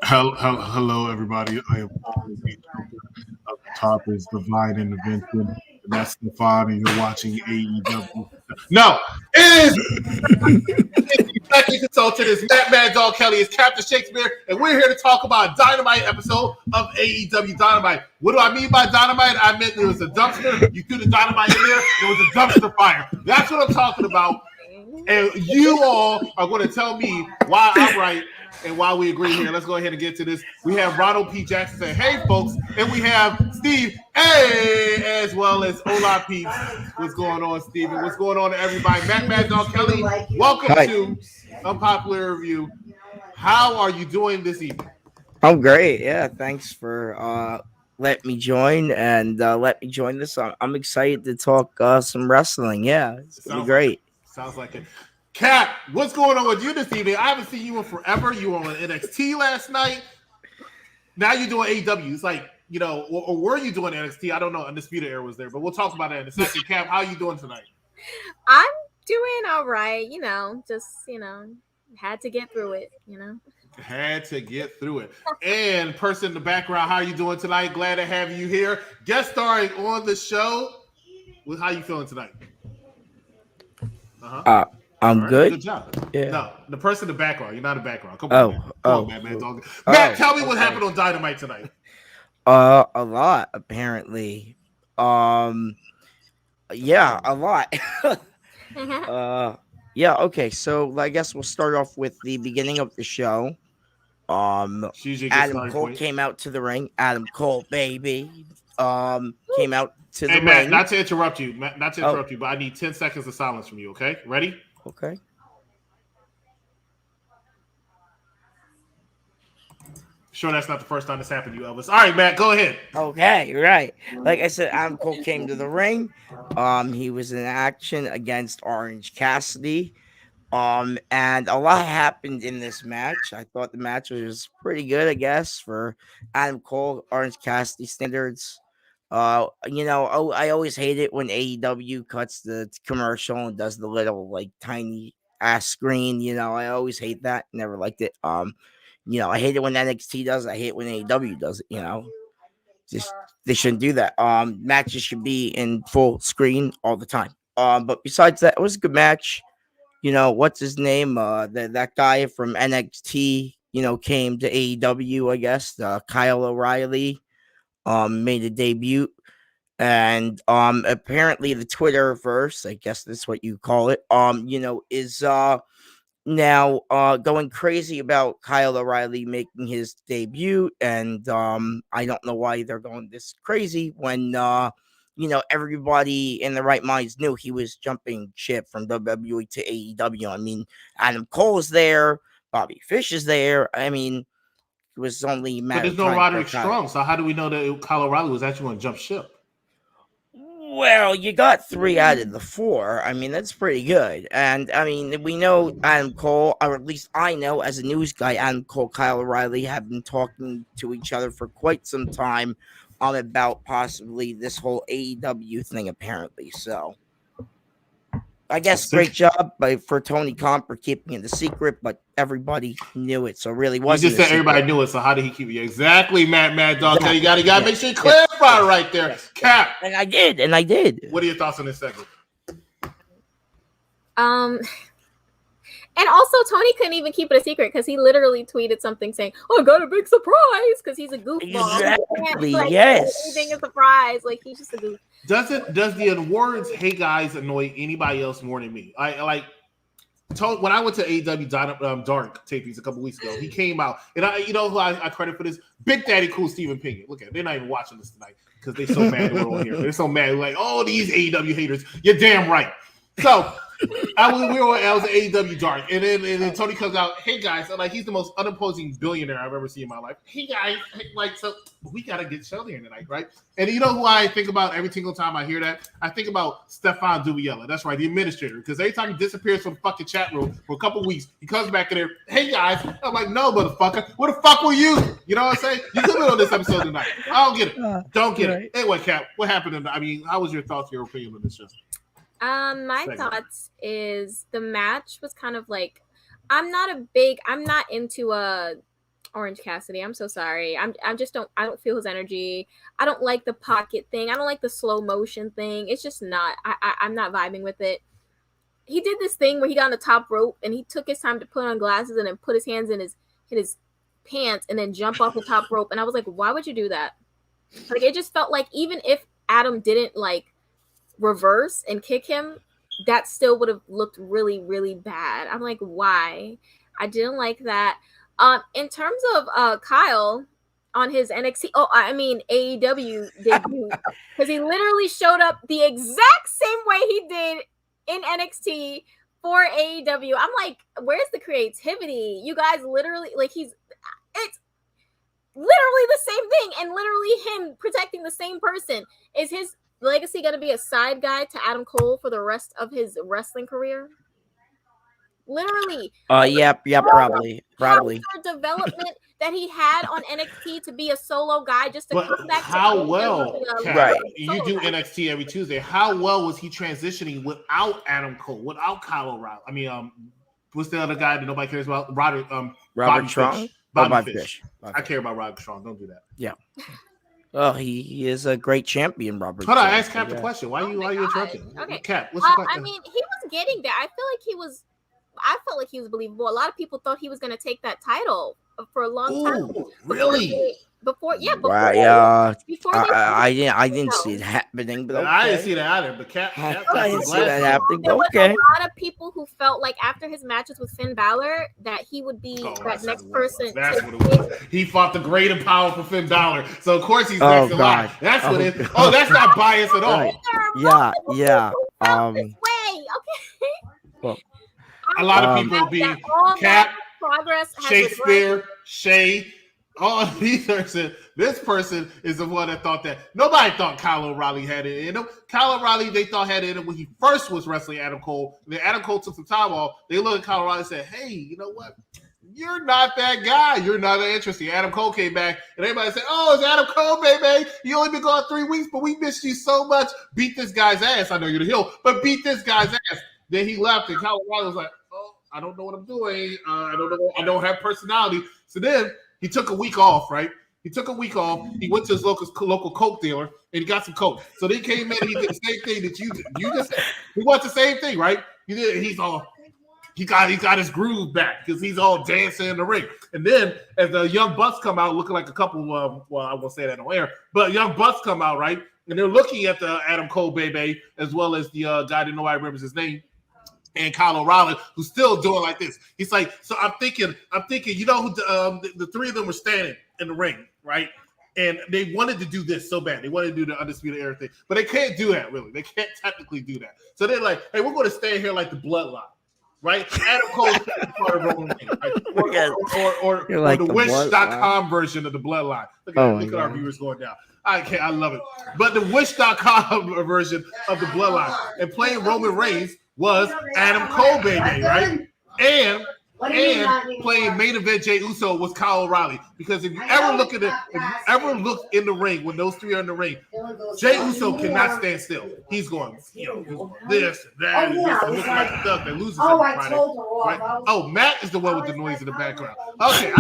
Hello, everybody. I am always the joker. Up the top is Divine Intervention, and that's Stefan, and you're watching AEW. No, it is the second consultant is Mad Dog Kelly, is Captain Shakespeare, and we're here to talk about a Dynamite episode of AEW Dynamite. What do I mean by Dynamite? I meant there was a dumpster, you threw the dynamite in there was a dumpster fire. That's what I'm talking about. And you all are going to tell me why I'm right and why we agree here. Let's go ahead and get to this. We have Ronald P. Jackson saying, hey, folks. And we have Steve, hey, as well as Ola P. What's going on, Steven? What's going on to everybody? Mad Dog Kelly, welcome to Unpopular Review. How are you doing this evening? I'm great. Yeah, thanks for letting me join and let me join this. I'm excited to talk some wrestling. Yeah, it's gonna be great. Sounds like it. Cap, what's going on with you this evening? I haven't seen you in forever. You were on NXT last night. Now you're doing AEW. It's like, you know, or were you doing NXT? I don't know. Undisputed Era was there, but we'll talk about that in a second. Cap, how are you doing tonight? I'm doing all right. Had to get through it, Had to get through it. And person in the background, how are you doing tonight? Glad to have you here. Guest starring on the show. Well, how you feeling tonight? I'm right. Good. Good job. Yeah. No, the person in the background. You're not in the background. Come on, man. Matt, tell me what happened on Dynamite tonight. A lot, apparently. Yeah, a lot. Yeah, okay. So I guess we'll start off with the beginning of the show. Adam Cole came out to the ring. Adam Cole, baby. Came out to the ring. Matt, not to interrupt you, but I need 10 seconds of silence from you, okay? Ready? Okay. Sure, that's not the first time this happened to you, Elvis. All right, Matt, go ahead. Okay, right. Like I said, Adam Cole came to the ring. He was in action against Orange Cassidy. And a lot happened in this match. I thought the match was pretty good, I guess, for Adam Cole, Orange Cassidy standards. I always hate it when AEW cuts the commercial and does the little like tiny ass screen. I always hate that. Never liked it. I hate it when NXT does it. I hate when AEW does it. Just they shouldn't do that. Matches should be in full screen all the time. But besides that, it was a good match. What's his name? That guy from NXT, came to AEW, I guess. Kyle O'Reilly made a debut. And apparently the Twitterverse, I guess that's what you call it, is now going crazy about Kyle O'Reilly making his debut. And I don't know why they're going this crazy when everybody in the right minds knew he was jumping ship from WWE to AEW. I mean, Adam Cole is there, Bobby Fish is there. I mean, it was only a matter of time. But there's no Roderick Strong, so how do we know that Kyle O'Reilly was actually going to jump ship? Well, you got 3 out of the 4. I mean, that's pretty good. And, I mean, we know Adam Cole, or at least I know as a news guy, Adam Cole, Kyle O'Reilly have been talking to each other for quite some time about possibly this whole AEW thing, apparently. So, I guess great job for Tony Khan for keeping it a secret, but everybody knew it, so it really wasn't. You just said everybody knew it, so how did he keep it? Exactly, Mad Dog. Exactly. You got to make sure you clarify right there. Yes. Cap. And I did. What are your thoughts on this segment? And also, Tony couldn't even keep it a secret because he literally tweeted something saying, "Oh, I got a big surprise," because he's a goofball. Exactly. Yes. Anything a surprise, like he's just a goof. Does the awards "Hey guys" annoy anybody else more than me? I like when I went to AEW Dark tapings a couple weeks ago. He came out, and who I credit for this? Big Daddy Cool Stephen Pinion. Look at it, they're not even watching this tonight because they're so mad that we're on here. They're so mad, like, oh, these AEW haters. You're damn right. So. I was at AEW Dark, and then Tony comes out, "Hey guys," and like he's the most unimposing billionaire I've ever seen in my life. Hey guys, so we gotta get Shelly here tonight, right? And you know who I think about every single time I hear that? I think about Stefan Dubiella. That's right, the administrator. Because every time he disappears from the fucking chat room for a couple weeks, he comes back in there. "Hey guys," I'm like, "No, motherfucker, where the fuck were you?" You know what I'm saying? You could have been on this episode tonight. I don't get it. Don't get it. Anyway, Cap, what happened? How was your thoughts, your opinion on this show? My thoughts is the match was kind of like I'm not into Orange Cassidy. I'm so sorry. I don't feel his energy. I don't like the pocket thing. I don't like the slow motion thing. It's just not. I'm not vibing with it. He did this thing where he got on the top rope and he took his time to put on glasses and then put his hands in his pants and then jump off the top rope. And I was like, why would you do that? Like, it just felt like even if Adam didn't like reverse and kick him, that still would have looked really, really bad. I'm like, why? I didn't like that. In terms of Kyle on his NXT, AEW debut, because he literally showed up the exact same way he did in NXT for AEW. I'm like, where's the creativity? You guys literally, like, it's literally the same thing, and literally him protecting the same person. Is his legacy going to be a side guy to Adam Cole for the rest of his wrestling career? Literally. Yeah, probably. The development that he had on NXT to be a solo guy just to come back how to well, right? You do NXT every Tuesday. How well was he transitioning without Adam Cole, without Kyle O'Reilly? I mean, what's the other guy that nobody cares about? Robert Strong. Bobby Fish. I care about Robert Strong. Don't do that. Yeah. Well, he is a great champion, Robert. Hold on, ask Cap the question. Why are you interrupting? Okay, Cap, what's the question? I mean, he was getting there. I felt like he was believable. A lot of people thought he was going to take that title for a long time. Really? I didn't see it happening, but okay. I didn't see that either. But Cap I didn't see that happening. There was Okay. a lot of people who felt like after his matches with Finn Balor that he would be that next person. That's what it was. He fought the great and powerful Finn Balor, so of course he's next in line. That's what it is. Oh, that's not bias at all. Right. Yeah. This way, okay. Well, a lot of people be Cap, progress, Shakespeare, Shay. All these are this person is the one that thought that nobody thought Kyle O'Reilly had it in him. Kyle O'Reilly they thought had it in him when he first was wrestling Adam Cole. And then Adam Cole took some time off. They looked at Kyle O'Reilly and said, "Hey, you know what? You're not that guy. You're not that interesting." Adam Cole came back and everybody said, "Oh, it's Adam Cole, baby. You only been gone 3 weeks, but we missed you so much. Beat this guy's ass. I know you're the heel, but beat this guy's ass." Then he left and Kyle O'Reilly was like, "Oh, I don't know what I'm doing. I don't know. I don't have personality." So then he took a week off, right? He took a week off. He went to his local Coke dealer and he got some Coke. So they came in and he did the same thing that you did. He wants the same thing, right? He got his groove back because he's all dancing in the ring. And then as the Young Bucks come out looking like a couple of, I won't say that on air, but Young Bucks come out, right? And they're looking at the Adam Cole baby as well as the guy that nobody remembers his name. And Kyle O'Reilly, who's still doing like this. He's like, so I'm thinking, you know, who the three of them were standing in the ring, right? And they wanted to do this so bad. They wanted to do the Undisputed Era thing, but they can't do that, really. They can't technically do that. So they're like, hey, we're going to stay here like the Bloodline, right? Adam Cole's part of Roman Reigns, right? Or like the Wish.com version of the Bloodline. Look at our viewers going down. I love it. But the Wish.com version of the Bloodline and playing Roman Reigns was Adam Cole, baby, right? And playing main event Jey Uso was Kyle O'Reilly. Because if you ever look in the ring when those three are in the ring, Jey Uso cannot stand still. He's going, this and that, and this, and looking like a duck that loses every Friday. Right? Oh, Matt is the one with the noise in the background. Okay,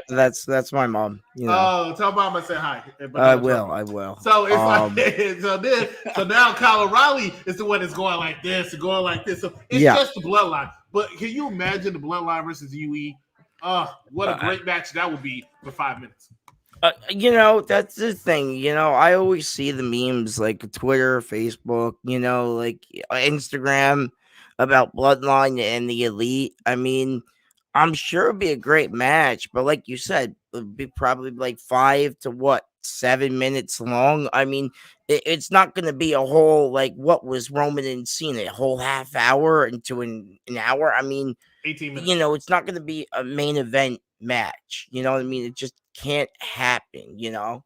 that's my mom. You know. Oh, tell mom I said hi. I will. So it's like so now Kyle O'Reilly is the one that's going like this and going like this. So it's just the bloodline. But can you imagine the bloodline versus UE? What a great match that would be for 5 minutes. You know, that's the thing. You know, I always see the memes like Twitter, Facebook, you know, like Instagram about Bloodline and the Elite. I mean, I'm sure it'd be a great match, but like you said, it'd be probably like 5 to 7 minutes long. I mean, it's not going to be a whole, like, what was Roman and Cena, a whole half hour into an hour. I mean, 18 minutes. You know, it's not going to be a main event match. You know what I mean? It just can't happen, you know?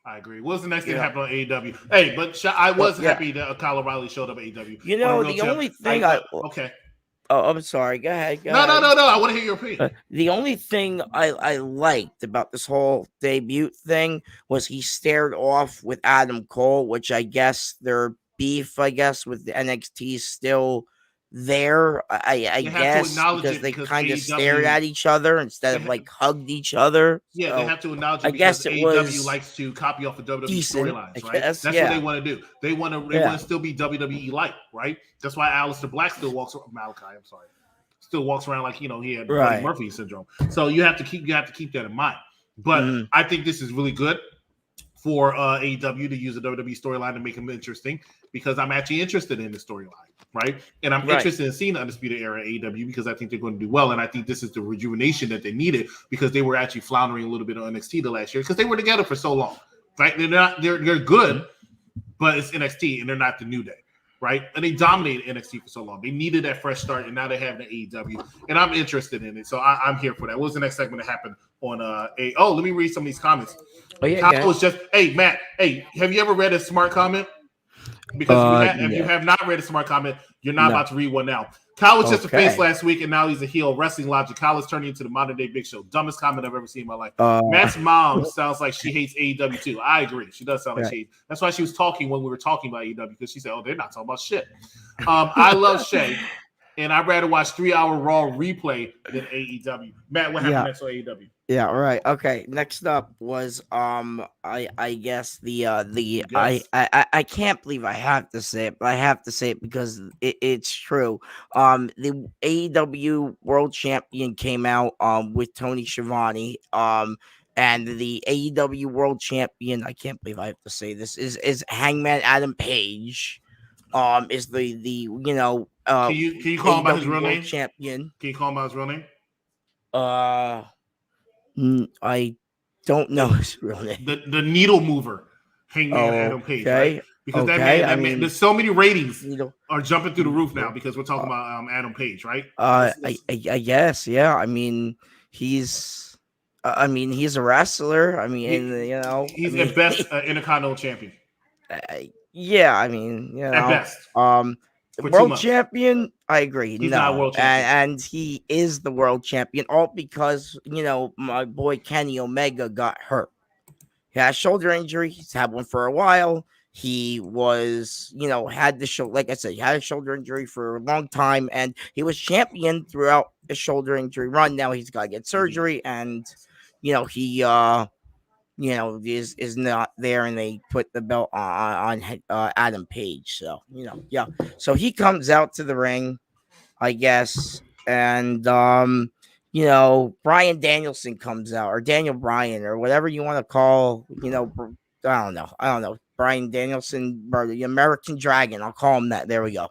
I agree. What's the next thing that happened on AEW? Hey, but I was happy that Kyle O'Reilly showed up at AEW. You know, the only thing okay. Oh, I'm sorry. Go ahead. No. I want to hear your opinion. The only thing I liked about this whole debut thing was he stared off with Adam Cole, which I guess their beef, with the NXT still there, I They have to guess, acknowledge because it they because kind of AEW stared at each other instead of like hugged each other. Yeah, they So have to acknowledge I it because guess it AEW was likes to copy off the WWE decent, storylines, I right? guess. That's what they Yeah. want to do. They want Yeah. to still be WWE like, right? That's why Aleister Black still walks around, Malachi, I'm sorry. Still walks around like, he had Buddy Right. Murphy syndrome. So you have to keep that in mind. But I think this is really good for AEW to use the WWE storyline to make them interesting, because I'm actually interested in the storyline, right? And I'm interested in seeing the Undisputed Era AEW because I think they're going to do well, and I think this is the rejuvenation that they needed, because they were actually floundering a little bit on NXT the last year because they were together for so long, right? They're good, but it's NXT and they're not the New Day, right? And they dominated NXT for so long. They needed that fresh start, and now they have the AEW, and I'm interested in it, so I'm here for that. What was the next segment that happened on let me read some of these comments. Oh yeah, Kyle was just, hey Matt, hey, have you ever read a smart comment? Because if you have not read a smart comment, you're not about to read one now. Kyle was just a face last week, and now he's a heel. Wrestling logic. Kyle is turning into the modern day Big Show. Dumbest comment I've ever seen in my life. Matt's mom sounds like she hates AEW too. I agree. She does sound like she hates. That's why she was talking when we were talking about AEW, because she said, "Oh, they're not talking about shit." I love Shay, and I'd rather watch 3-hour Raw replay than AEW. Matt, what happened next on AEW? Yeah, right. Okay. Next up was I guess I can't believe I have to say it, but I have to say it because it's true. The AEW World Champion came out with Tony Schiavone. And the AEW World Champion, I can't believe I have to say this, is Hangman Adam Page. Is the can you call him by his real name? Champion. Can you call him by his real name? I don't know his real name. The needle mover, Hangman Adam Page, right? Because that man, there's so many ratings are jumping through the roof now because we're talking about Adam Page, right? I guess, yeah. I mean, he's a wrestler. I mean, he's at best an Intercontinental Champion. Yeah, I mean, at best. World champion, I agree. He's not a world champion. And he is the world champion, all because, my boy Kenny Omega got hurt. He had a shoulder injury. He's had one for a while. He was, had the shoulder, like I said, he had a shoulder injury for a long time, and he was champion throughout the shoulder injury run. Now he's got to get surgery, and, he is not there, and they put the belt on Adam Page. So, yeah. So he comes out to the ring, I guess, and Bryan Danielson comes out, or Daniel Bryan, or whatever you want to call, I don't know, Bryan Danielson, or the American Dragon. I'll call him that. There we go.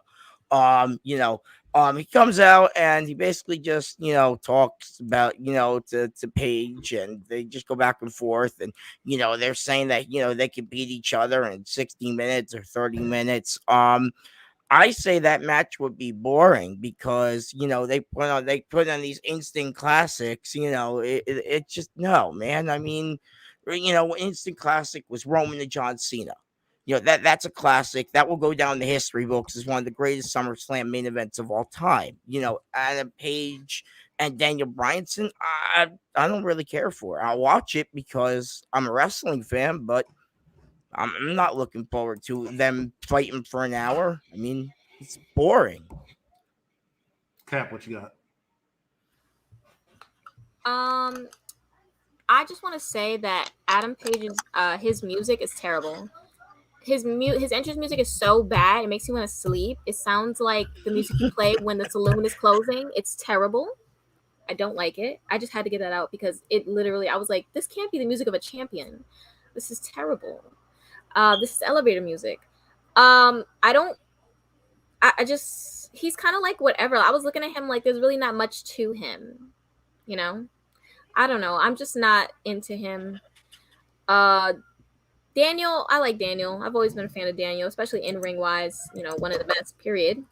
He comes out and he basically just, talks about, to Paige, and they just go back and forth. And, they're saying that, they can beat each other in 60 minutes or 30 minutes. I say that match would be boring because, they put on these instant classics, it just, no, man. I mean, instant classic was Roman and John Cena. That's a classic that will go down in the history books as one of the greatest SummerSlam main events of all time. Adam Page and Daniel Bryanson, I don't really care for. I'll watch it because I'm a wrestling fan, but I'm not looking forward to them fighting for an hour. I mean, it's boring. Cap, what you got? I just want to say that Adam Page's his music is terrible. His entrance music is so bad, it makes you want to sleep. It sounds like the music you play when the saloon is closing. It's terrible. I don't like it. I just had to get that out because it literally, I was like, this can't be the music of a champion. This is terrible. This is elevator music. He's kind of like whatever. I was looking at him like there's really not much to him. I don't know. I'm just not into him. Daniel, I like Daniel. I've always been a fan of Daniel, especially in ring wise. One of the best. Period.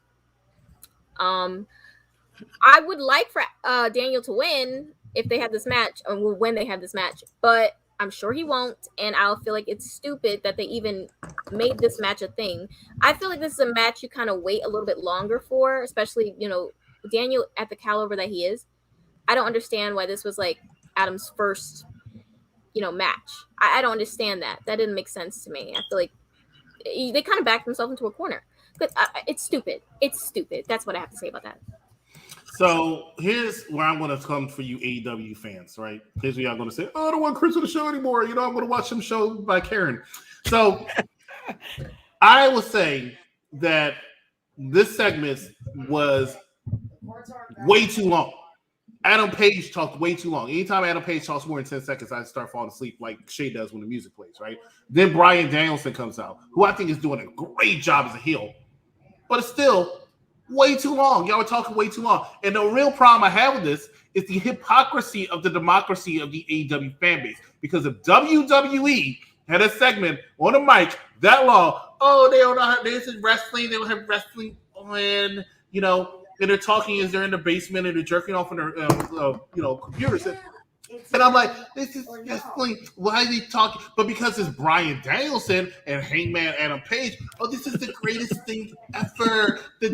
I would like for Daniel to win if they have this match, or when they have this match, but I'm sure he won't, and I'll feel like it's stupid that they even made this match a thing. I feel like this is a match you kind of wait a little bit longer for, especially Daniel at the caliber that he is. I don't understand why this was like Adam's first match. I don't understand that. That didn't make sense to me. I feel like they kind of backed themselves into a corner. But it's stupid. It's stupid. That's what I have to say about that. So here's where I'm going to come for you AEW fans, right? Here's where y'all going to say, oh, I don't want Chris on the show anymore. I'm going to watch some show by Karen. So I will say that this segment was way too long. Adam Page talked way too long. Anytime Adam Page talks more than 10 seconds, I start falling asleep like Shay does when the music plays, right? Then Bryan Danielson comes out, who I think is doing a great job as a heel. But it's still way too long. Y'all are talking way too long. And the real problem I have with this is the hypocrisy of the democracy of the AEW fan base. Because if WWE had a segment on a mic that long, oh, they don't know how this is wrestling, they don't have wrestling on, and they're talking as they're in the basement and they're jerking off on their computers. And I'm like, this is wrestling. Why are they talking? But because it's Bryan Danielson and Hangman Adam Page, oh, this is the greatest thing ever. The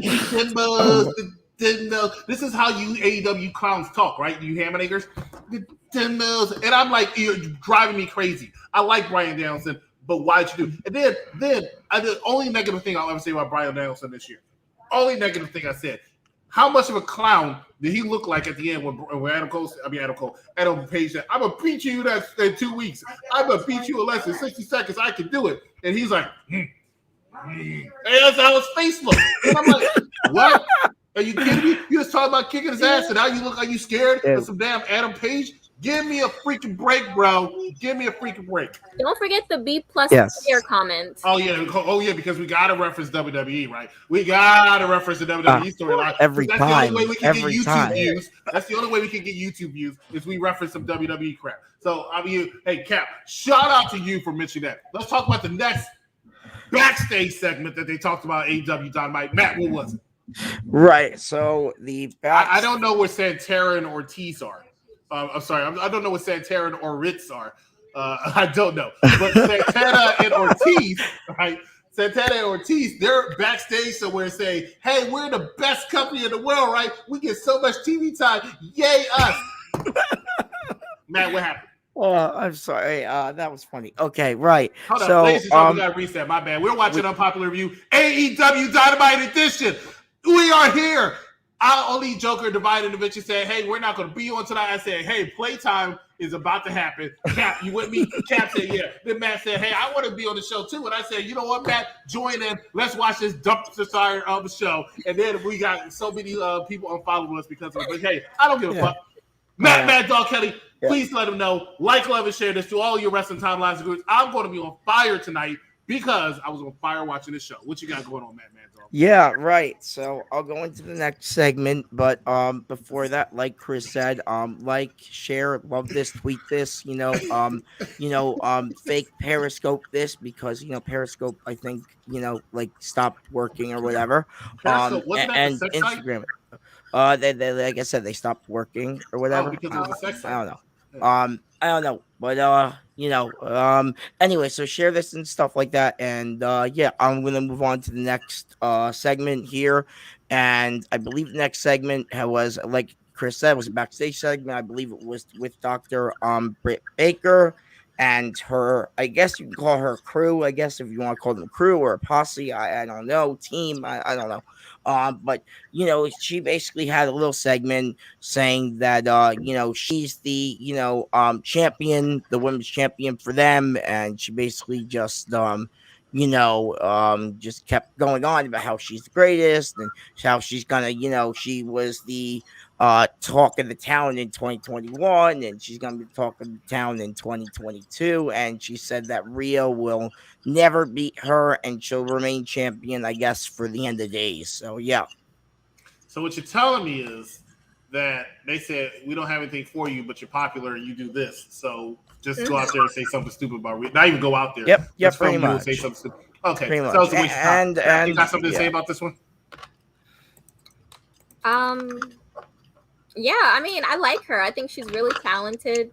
demos. This is how you AEW clowns talk, right? You Hammermakers. The demos. And I'm like, you're driving me crazy. I like Bryan Danielson, but why'd you do? And then the only negative thing I'll ever say about Bryan Danielson this year, only negative thing I said, how much of a clown did he look like at the end when Adam Page said, I'm going to beat you in 2 weeks. I'm going to beat you in less than 60 seconds. I can do it. And he's like, And that's how his face looked. And I'm like, what? Are you kidding me? You just talking about kicking his ass and now you look like you scared of some damn Adam Page? Give me a freaking break, bro. Give me a freaking break. Don't forget the B+ player comment. Oh yeah, because we gotta reference WWE, right? We gotta reference the WWE storyline. Every That's time. the only way we can get YouTube time. views. That's the only way we can get YouTube views is we reference some WWE crap. So I mean, hey Cap, shout out to you for mentioning that. Let's talk about the next backstage segment that they talked about AEW Dynamite. Matt, what was it? Right. So I don't know where Santana and Ortiz are. I'm sorry, I don't know what Santana or Ritz are. I don't know. But Santana and Ortiz, right? Santana and Ortiz, they're backstage somewhere saying, hey, we're the best company in the world, right? We get so much TV time. Yay, us. Matt, what happened? Oh, I'm sorry. That was funny. Okay, right. Hold so, on. Ladies and gentlemen, we got to reset. My bad. We're watching Unpopular Review, AEW Dynamite Edition. We are here. I only Joker divided the bitch and said, hey, we're not going to be on tonight. I said, hey, playtime is about to happen. Cap, you with me? Cap said, yeah. Then Matt said, hey, I want to be on the show too. And I said, you know what, Matt? Join in. Let's watch this dumpster fire of a show. And then we got so many people unfollowing us because of it. But hey, I don't give a fuck. Mad Dog Kelly, please let them know. Like, love, and share this to all your wrestling timelines and groups. I'm going to be on fire tonight because I was on fire watching this show. What you got going on, Mad Dog? Yeah, right. So I'll go into the next segment, but before that, like Chris said, like, share, love this, tweet this, fake Periscope this because Periscope I think like stopped working or whatever. Periscope, wasn't that and the sex Instagram. They like I said, they stopped working or whatever. Because it was a sex site. I don't know. I don't know, but anyway, so share this and stuff like that, and I'm gonna move on to the next segment here, and I believe the next segment was, like Chris said, was a backstage segment. I believe it was with Dr. Britt Baker and her, I guess you can call her crew, I guess if you want to call them crew or a posse, I don't know, team, I don't know. But she basically had a little segment saying that she's the champion, the women's champion for them, and she basically just just kept going on about how she's the greatest and how she's gonna she was the talk of the town in 2021 and she's gonna be talk of the town in 2022, and she said that Rhea will never beat her and she'll remain champion, I guess, for the end of days. So yeah. So what you're telling me is that they said we don't have anything for you, but you're popular and you do this. So just go out there and say something stupid about Rhea. Not even go out there. Yep, pretty much. Say something stupid. Okay. Pretty much. So it's a waste of time. And you got something to say about this one? Yeah, I mean, I like her. I think she's really talented.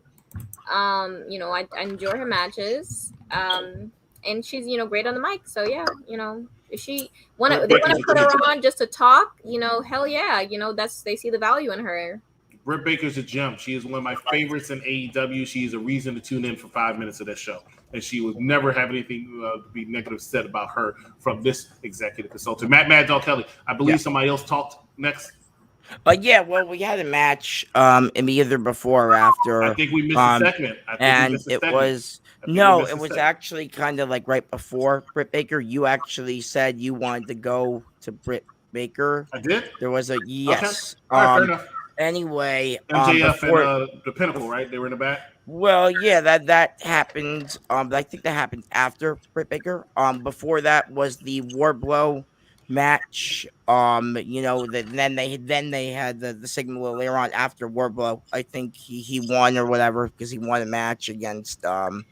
I enjoy her matches. And she's, great on the mic. So yeah, if they want to put her on just to talk, hell yeah, they see the value in her. Britt Baker's a gem. She is one of my favorites in AEW. She is a reason to tune in for 5 minutes of that show. and she would never have anything to be negative said about her from this executive consultant. Mad Dog Kelly, I believe somebody else talked next. Yeah, well, we had a match either before or after. I think we missed a segment. It was actually kind of like right before Britt Baker. You actually said you wanted to go to Britt Baker. I did. There was a yes. Okay. All right, fair enough. Anyway, MJF and the Pinnacle, right? They were in the back. Well, yeah, that happened. I think that happened after Britt Baker. Before that was the Wardlow match. Then they had the segment later on after Wardlow. I think he won or whatever because he won a match against Sean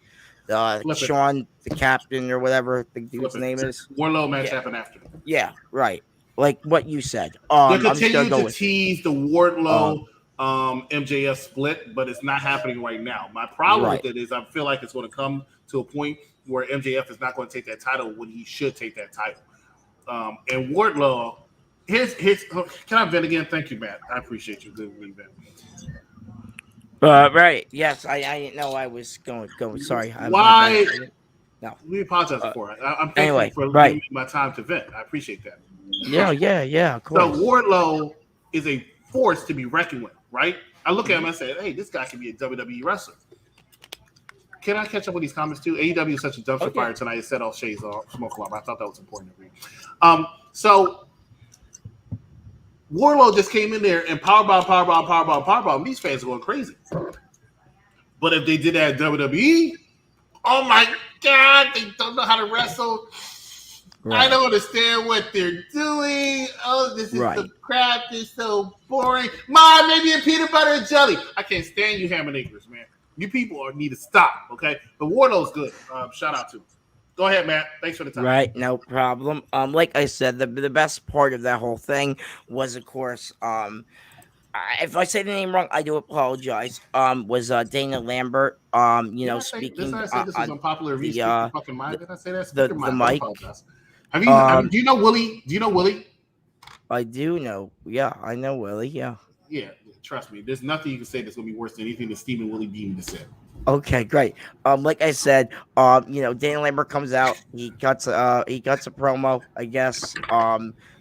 the Captain or whatever I think his name is. Wardlow match happened after. Yeah, right. Like what you said. They're continuing to tease the Wardlow MJF split, but it's not happening right now. My problem with it is I feel like it's going to come to a point where MJF is not going to take that title when he should take that title. And Wardlow, can I vent again? Thank you, Matt. I appreciate you. Good vent. Right. Yes, I didn't know I was going. Sorry. Why? No. We apologize for it. I'm thankful for giving me my time to vent. I appreciate that. Yeah. Of course. So Wardlow is a force to be reckoned with, right? I look at him and I say, hey, this guy can be a WWE wrestler. Can I catch up with these comments too? AEW is such a dumpster fire tonight. It set off Shay's smoke alarm. I thought that was important to read. So Wardlow just came in there and powerbomb. These fans are going crazy. But if they did that at WWE, oh my God, they don't know how to wrestle. Right. I don't understand what they're doing. Oh, this is the crap. It's so boring. Mom, maybe a peanut butter and jelly. I can't stand you ham and acres, man. You people need to stop, okay? The Wardlow's good. Shout out to him. Go ahead, Matt. Thanks for the time. Right, no problem. Like I said, the best part of that whole thing was, of course, if I say the name wrong, I do apologize. Was Dana Lambert? Speaking. Did I say this was unpopular? Did I say that? The mic. Do you know Willie? Do you know Willie? I do know. Yeah, I know Willie. Yeah. Yeah, trust me. There's nothing you can say that's gonna be worse than anything that Stephen Willie Beam has said. Okay, great. Like I said, Dana Lambert comes out. He cuts a promo, I guess.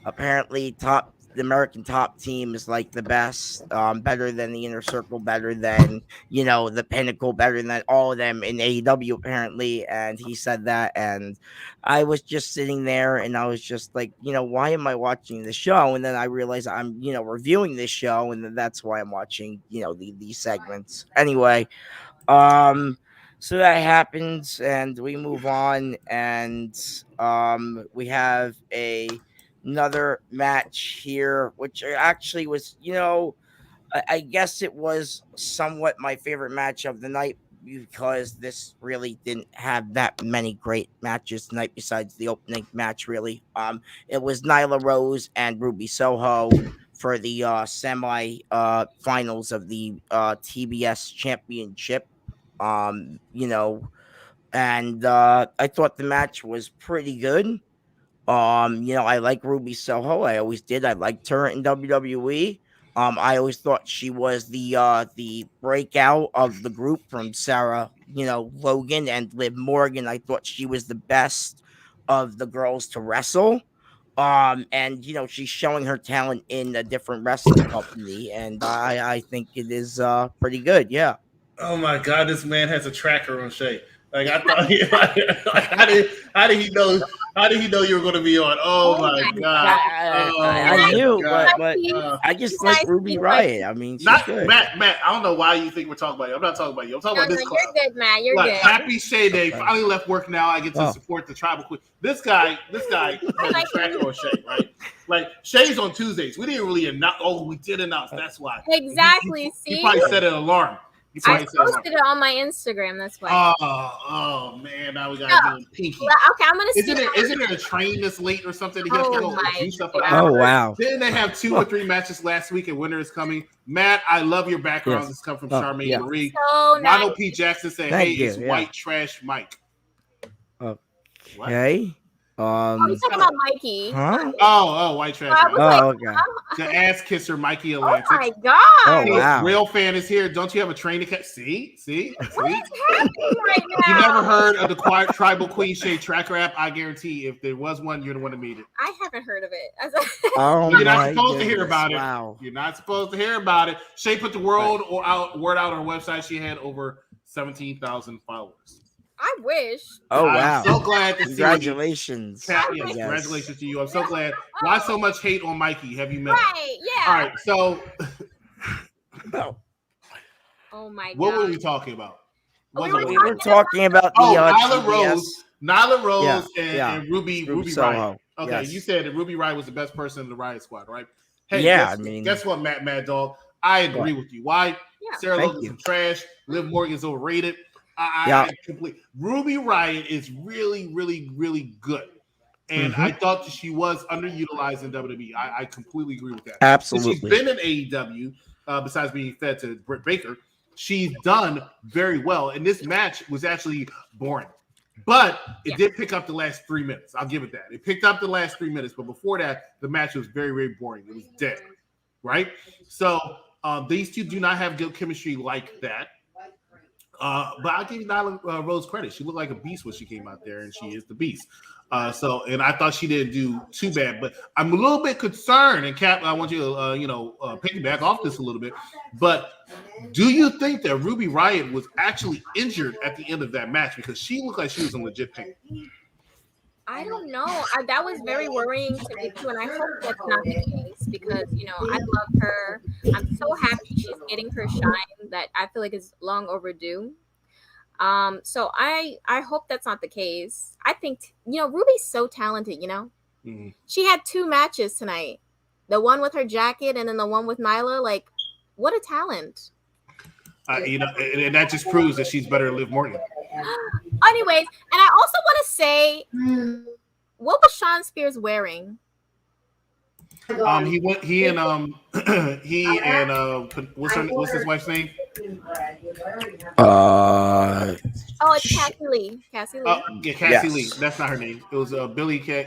Apparently, the American top team is like the best, better than the Inner Circle, better than the Pinnacle, better than all of them in AEW apparently. And he said that, and I was just sitting there, and I was just like, why am I watching the show? And then I realized I'm reviewing this show, and then that's why I'm watching these segments anyway. So that happens, and we move on, and we have another match here, which actually was, I guess it was somewhat my favorite match of the night because this really didn't have that many great matches tonight besides the opening match, really. It was Nyla Rose and Ruby Soho for the semi finals of the TBS Championship. And I thought the match was pretty good. I like Ruby Soho. I always did. I liked her in WWE. I always thought she was the breakout of the group from Sarah, Logan and Liv Morgan. I thought she was the best of the girls to wrestle. And she's showing her talent in a different wrestling company, and I think it is pretty good. Yeah. Oh my God, this man has a tracker on Shay. Like I thought, how did he know? How did he know you were going to be on? Oh my God! I knew, but I just like Ruby Riott. I mean, she's good. Matt. I don't know why you think we're talking about you. I'm not talking about you. I'm talking about this. You're good, Matt. You're good. Happy Shay Day. Finally left work now. I get to support the tribal queen. This guy has a tracker on Shay, right? Like Shay's on Tuesdays. We didn't really announce. Oh, we did announce. That's why. Exactly. You probably set an alarm. I posted it on my Instagram. That's why. Oh man! Now we gotta do pinky. Well, okay, I'm gonna. Isn't it a train that's late or something? He has to go do stuff. Wow! Didn't they have 2 or 3 matches last week? And winter is coming. Matt, I love your background. Yes. This comes from Charmaine Marie. So Ronald P. Jackson said, "Hey, it's white trash Mike." Okay. He's talking about Mikey. Huh? Oh, white trash. I was Oh, like, okay. The ass kisser, Mikey oh Atlantic. my god! Oh, wow. Real fan is here. Don't you have a train to catch? See? What is happening right now? You never heard of the Tribal Queen Shea track rap? I guarantee if there was one, you're the one to meet it. I haven't heard of it. Oh, You're not my supposed to hear goodness. about it. Wow. You're not supposed to hear about it. Shay put the word out on her website. She had over 17,000 followers. I wish. Oh, wow. I'm so glad to see you. Congratulations. Yes, Yes. congratulations to you. I'm so glad. Why so much hate on Mikey? Have you met him? Right? Yeah. All right, so Oh my god. what were we talking about? We We were talking about the Nyla GBS. Rose Yeah. and Ruby Riott. Soho. Okay, Yes. you said that Ruby Riott was the best person in the Riot Squad, right? Hey, Yeah, guess what, Mad Dog? I agree with you. Why? Yeah. Sarah Thank Logan's you. some trash. Liv Morgan's overrated. Yeah. I complete. Ruby Riott is really, really, really good. And Mm-hmm. I thought that she was underutilized in WWE. I completely agree with that. Absolutely. Since she's been in AEW, besides being fed to Britt Baker, she's done very well. And this match was actually boring. But it did pick up the last 3 minutes. I'll give it that. It picked up the last 3 minutes. But before that, the match was very, very boring. It was dead. Right? So these two do not have good chemistry like that. But I'll give Nyla Rose credit. She looked like a beast when she came out there, and she is the beast. And I thought she didn't do too bad, but I'm a little bit concerned. And Cap, I want you to, piggyback off this a little bit. But do you think that Ruby Riott was actually injured at the end of that match because she looked like she was in legit pain? I don't know. That was very worrying to me too, and I hope that's not the case because I love her. I'm so happy she's getting her shine that I feel like is long overdue. So I hope that's not the case. I think Ruby's so talented. Mm-hmm. She had 2 matches tonight. The one with her jacket and then the one with Nyla. Like, what a talent! And that just proves that she's better than Liv Morgan. Anyways, and I also want to say, what was Sean Spears wearing? He and what's his wife's name? Oh, it's Cassie Lee. Cassie Lee. Yeah, Cassie Lee. That's not her name. It was Billy Kay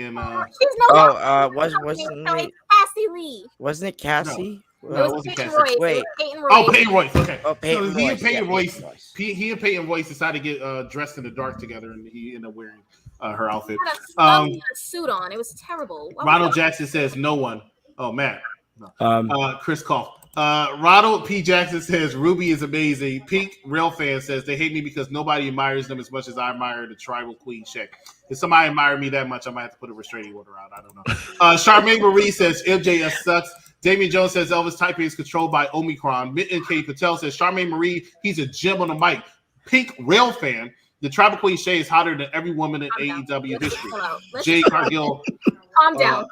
and She's no wasn't no, it? it's Cassie Lee. Wasn't it Cassie? No, It was wasn't Peyton Cassie. Royce. Wait. It was Peyton Royce. Oh, Peyton Royce. Okay. Oh, Peyton So he and Royce. Peyton Yeah, Royce. Peyton Royce. He and Peyton Royce decided to get dressed in the dark together, and he ended up wearing her outfit. He had a suit on. It was terrible. Ronald Jackson says no one. Oh, Matt. No. Chris Koff. Ronald P. Jackson says Ruby is amazing. Pink Real Fan says they hate me because nobody admires them as much as I admire the Tribal Queen Shea. If somebody admired me that much, I might have to put a restraining order out. I don't know. Charmaine Marie says MJF sucks. Damian Jones says Elvis Taipei is controlled by Omicron. Mitten K. Patel says Charmaine Marie, he's a gem on the mic. Pink Real Fan, the Tribal Queen Shea is hotter than every woman in AEW history. Jay Cargill. Calm down.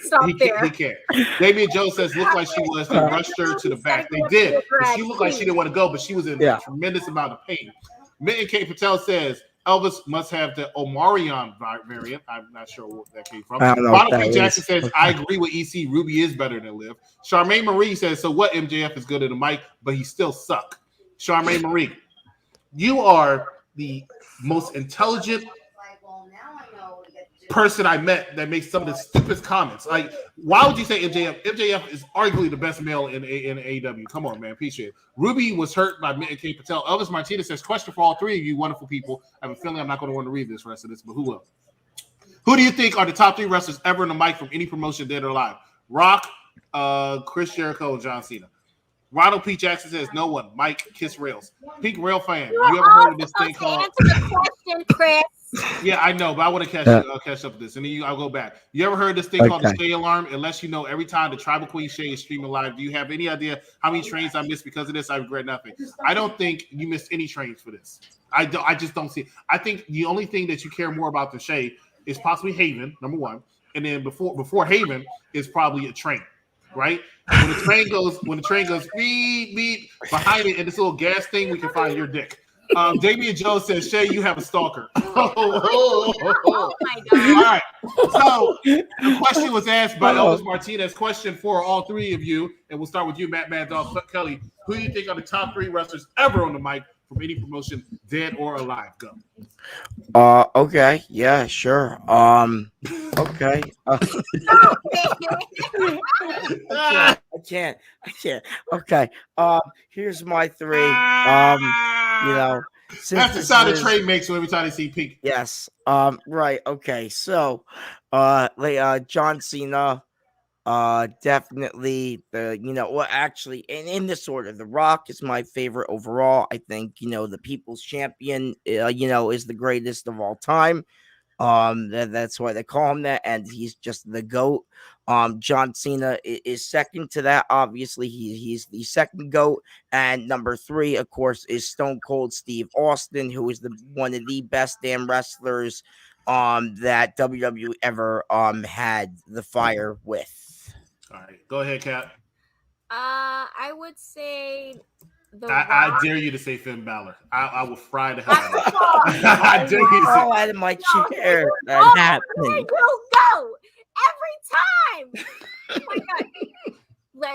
Stop He can't. Damian Jones says looked like she was. They rushed her to the back. They did. But she looked like she didn't want to go, but she was in a tremendous amount of pain. Mitten K. Patel says Elvis must have the Omarion variant. I'm not sure where that came from. Ronald P. Jackson says, I agree with EC. Ruby is better than Liv. Charmaine Marie says, so what? MJF is good at the mic, but he still suck. Charmaine Marie, you are the most intelligent person I met that makes some of the stupidest comments. Like, why would you say MJF? MJF is arguably the best male in AEW. Come on, man. Appreciate it. Ruby was hurt by Mitten K. Patel. Elvis Martinez says, question for all 3 of you wonderful people. I have a feeling I'm not going to want to read this rest of this, but who will? Who do you think are the top 3 wrestlers ever in the mic from any promotion dead or alive? Rock, Chris Jericho, and John Cena. Ronald P. Jackson says, no one. Mike, Kiss Rails. Pink Rail Fan. You ever heard of this thing called... Answer the question, Chris. Yeah, I know, but I want to catch up with this, and then I'll go back. You ever heard this thing called the Shea Alarm? Unless you know every time the Tribal Queen Shea is streaming live, do you have any idea how many trains I missed because of this? I regret nothing. I don't think you missed any trains for this. I just don't see it. I think the only thing that you care more about than Shea is possibly Haven, number 1, and then before Haven is probably a train, right? When the train goes beep beep behind it, and this little gas thing, we can find your dick. Damian Jones says, Shay, you have a stalker. Oh my God. All right. So the question was asked by Elvis Martinez. Question for all 3 of you, and we'll start with you, Matt Mad Dog Kelly. Who do you think are the top 3 wrestlers ever on the mic from any promotion, dead or alive. Go. Okay, yeah, sure. Okay. I can't. Okay. Here's my three. Since That's the this sound a is- train makes every time they see pink. Yes. Right. Okay. So, John Cena. Definitely actually, and in this order, The Rock is my favorite overall. I think the People's Champion, is the greatest of all time. That's why they call him that, and he's just the GOAT. John Cena is second to that. Obviously, he's the second GOAT, and number 3, of course, is Stone Cold Steve Austin, who is one of the best damn wrestlers that WWE ever had the fire with. All right, go ahead, Kat. I would say I dare you to say Finn Balor. I will fry the hell out of you. I dare you to say. fall out of my chair. That happened. Go every time. Oh my God.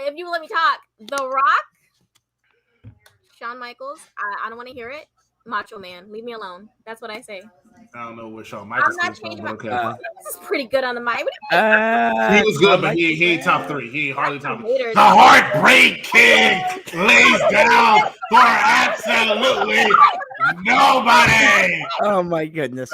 If you let me talk, The Rock, Shawn Michaels. I don't want to hear it. Macho Man, leave me alone. That's what I say. I don't know where Shawn Michaels I'm not came changing from. my. Okay. This is pretty good on the mic. What He was good, but he ain't top 3. He ain't hardly top 3. haters. The Heartbreak Kid lays down for absolutely nobody. Oh my goodness.